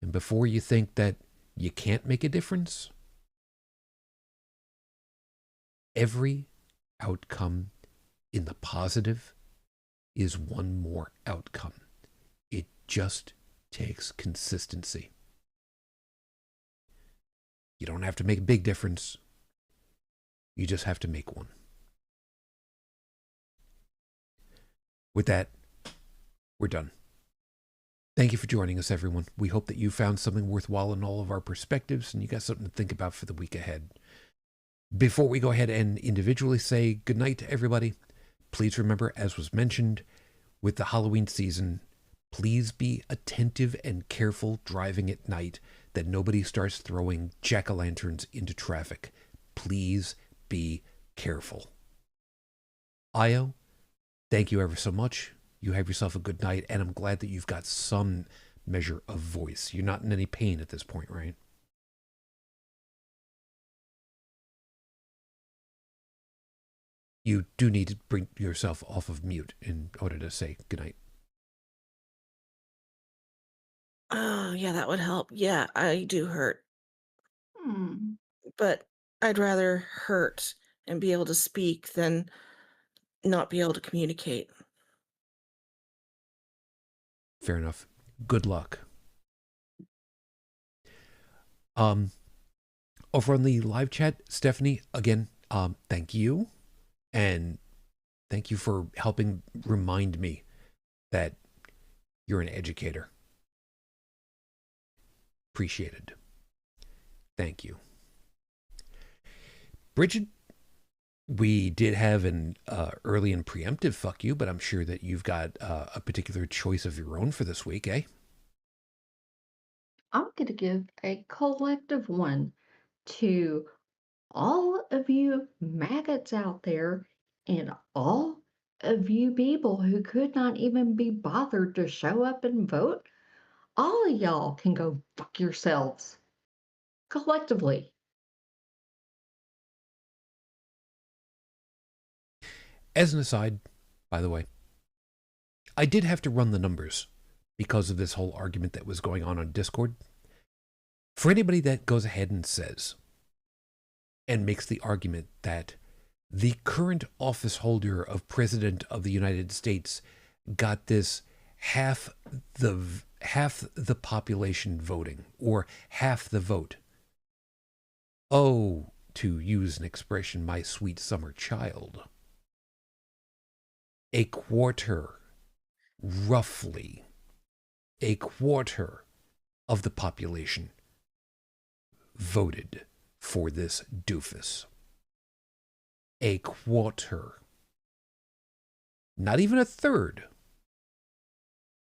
And before you think that you can't make a difference, every outcome in the positive is one more outcome. It just takes consistency. You don't have to make a big difference. You just have to make one. With that, we're done. Thank you for joining us, everyone. We hope that you found something worthwhile in all of our perspectives and you got something to think about for the week ahead. Before we go ahead and individually say goodnight to everybody, please remember, as was mentioned, with the Halloween season, please be attentive and careful driving at night, that nobody starts throwing jack-o'-lanterns into traffic. Please be careful. Io, thank you ever so much. You have yourself a good night, and I'm glad that you've got some measure of voice. You're not in any pain at this point, right? You do need to bring yourself off of mute in order to say goodnight. Oh, yeah, that would help. Yeah, I do hurt. Hmm. But I'd rather hurt and be able to speak than not be able to communicate. Fair enough. Good luck. Over on the live chat, Stephanie, again, thank you. And thank you for helping remind me that you're an educator. Appreciated. Thank you. Bridget, we did have an early and preemptive fuck you, but I'm sure that you've got a particular choice of your own for this week, eh? I'm going to give a collective one to all of you maggots out there and all of you people who could not even be bothered to show up and vote. All of y'all can go fuck yourselves collectively. As an aside, by the way, I did have to run the numbers because of this whole argument that was going on Discord. For anybody that goes ahead and says and makes the argument that the current office holder of President of the United States got this half the population voting, or half the vote. Oh, to use an expression, my sweet summer child, a quarter, roughly a quarter of the population voted for this doofus. A quarter. Not even a third.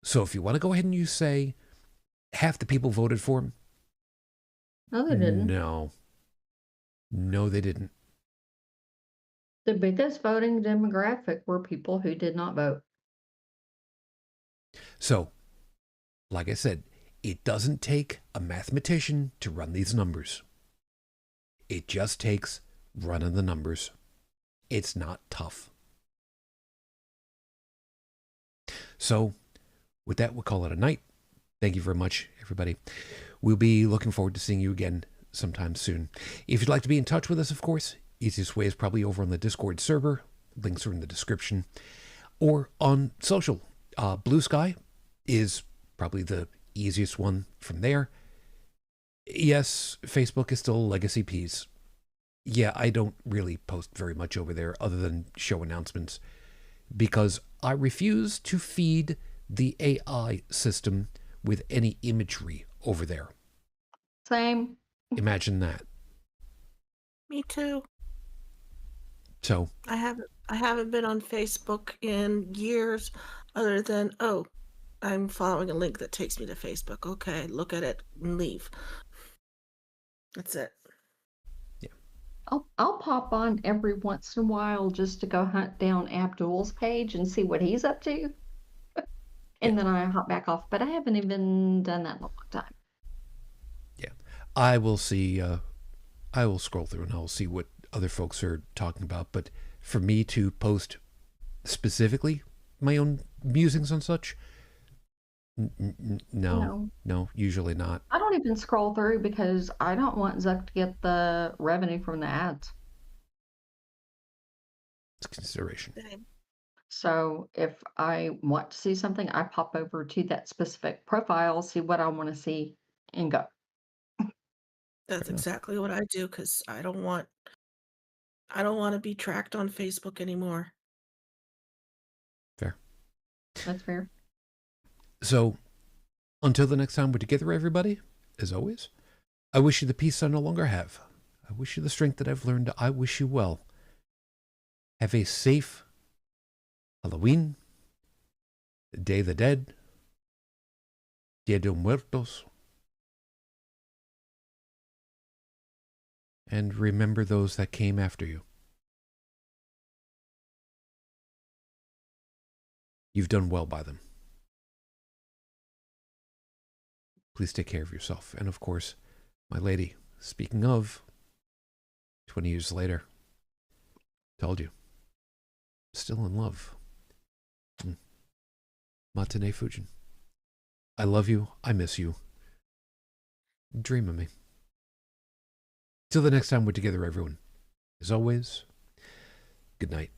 So if you want to go ahead and you say half the people voted for him. No, they didn't. No, they didn't. The biggest voting demographic were people who did not vote. So, like I said, it doesn't take a mathematician to run these numbers. It just takes running the numbers. It's not tough. So, with that, we'll call it a night. Thank you very much, everybody. We'll be looking forward to seeing you again sometime soon. If you'd like to be in touch with us, of course, easiest way is probably over on the Discord server. Links are in the description. Or on social. Blue Sky is probably the easiest one from there. Yes, Facebook is still a legacy piece. Yeah, I don't really post very much over there other than show announcements because I refuse to feed the AI system with any imagery over there. Same. Imagine that. Me too. So I haven't been on Facebook in years, other than I'm following a link that takes me to Facebook. Okay, look at it and leave. That's it. I'll pop on every once in a while just to go hunt down Abdul's page and see what he's up to. And then I hop back off, but I haven't even done that in a long time. Yeah. I will see, I will scroll through and I'll see what other folks are talking about. But for me to post specifically my own musings on such, no, usually not. I don't even scroll through because I don't want Zuck to get the revenue from the ads. It's consideration. So if I want to see something, I pop over to that specific profile, see what I want to see, and go. That's exactly what I do because I don't want to be tracked on Facebook anymore. Fair. That's fair. So, until the next time we're together, everybody, as always, I wish you the peace I no longer have. I wish you the strength that I've learned. I wish you well. Have a safe Halloween, Day of the Dead, Dia de Muertos, and remember those that came after you. You've done well by them. Please take care of yourself. And of course, my lady, speaking of, 20 years later, told you, still in love. Matane Fujin. I love you. I miss you. Dream of me. Till the next time we're together, everyone. As always, good night.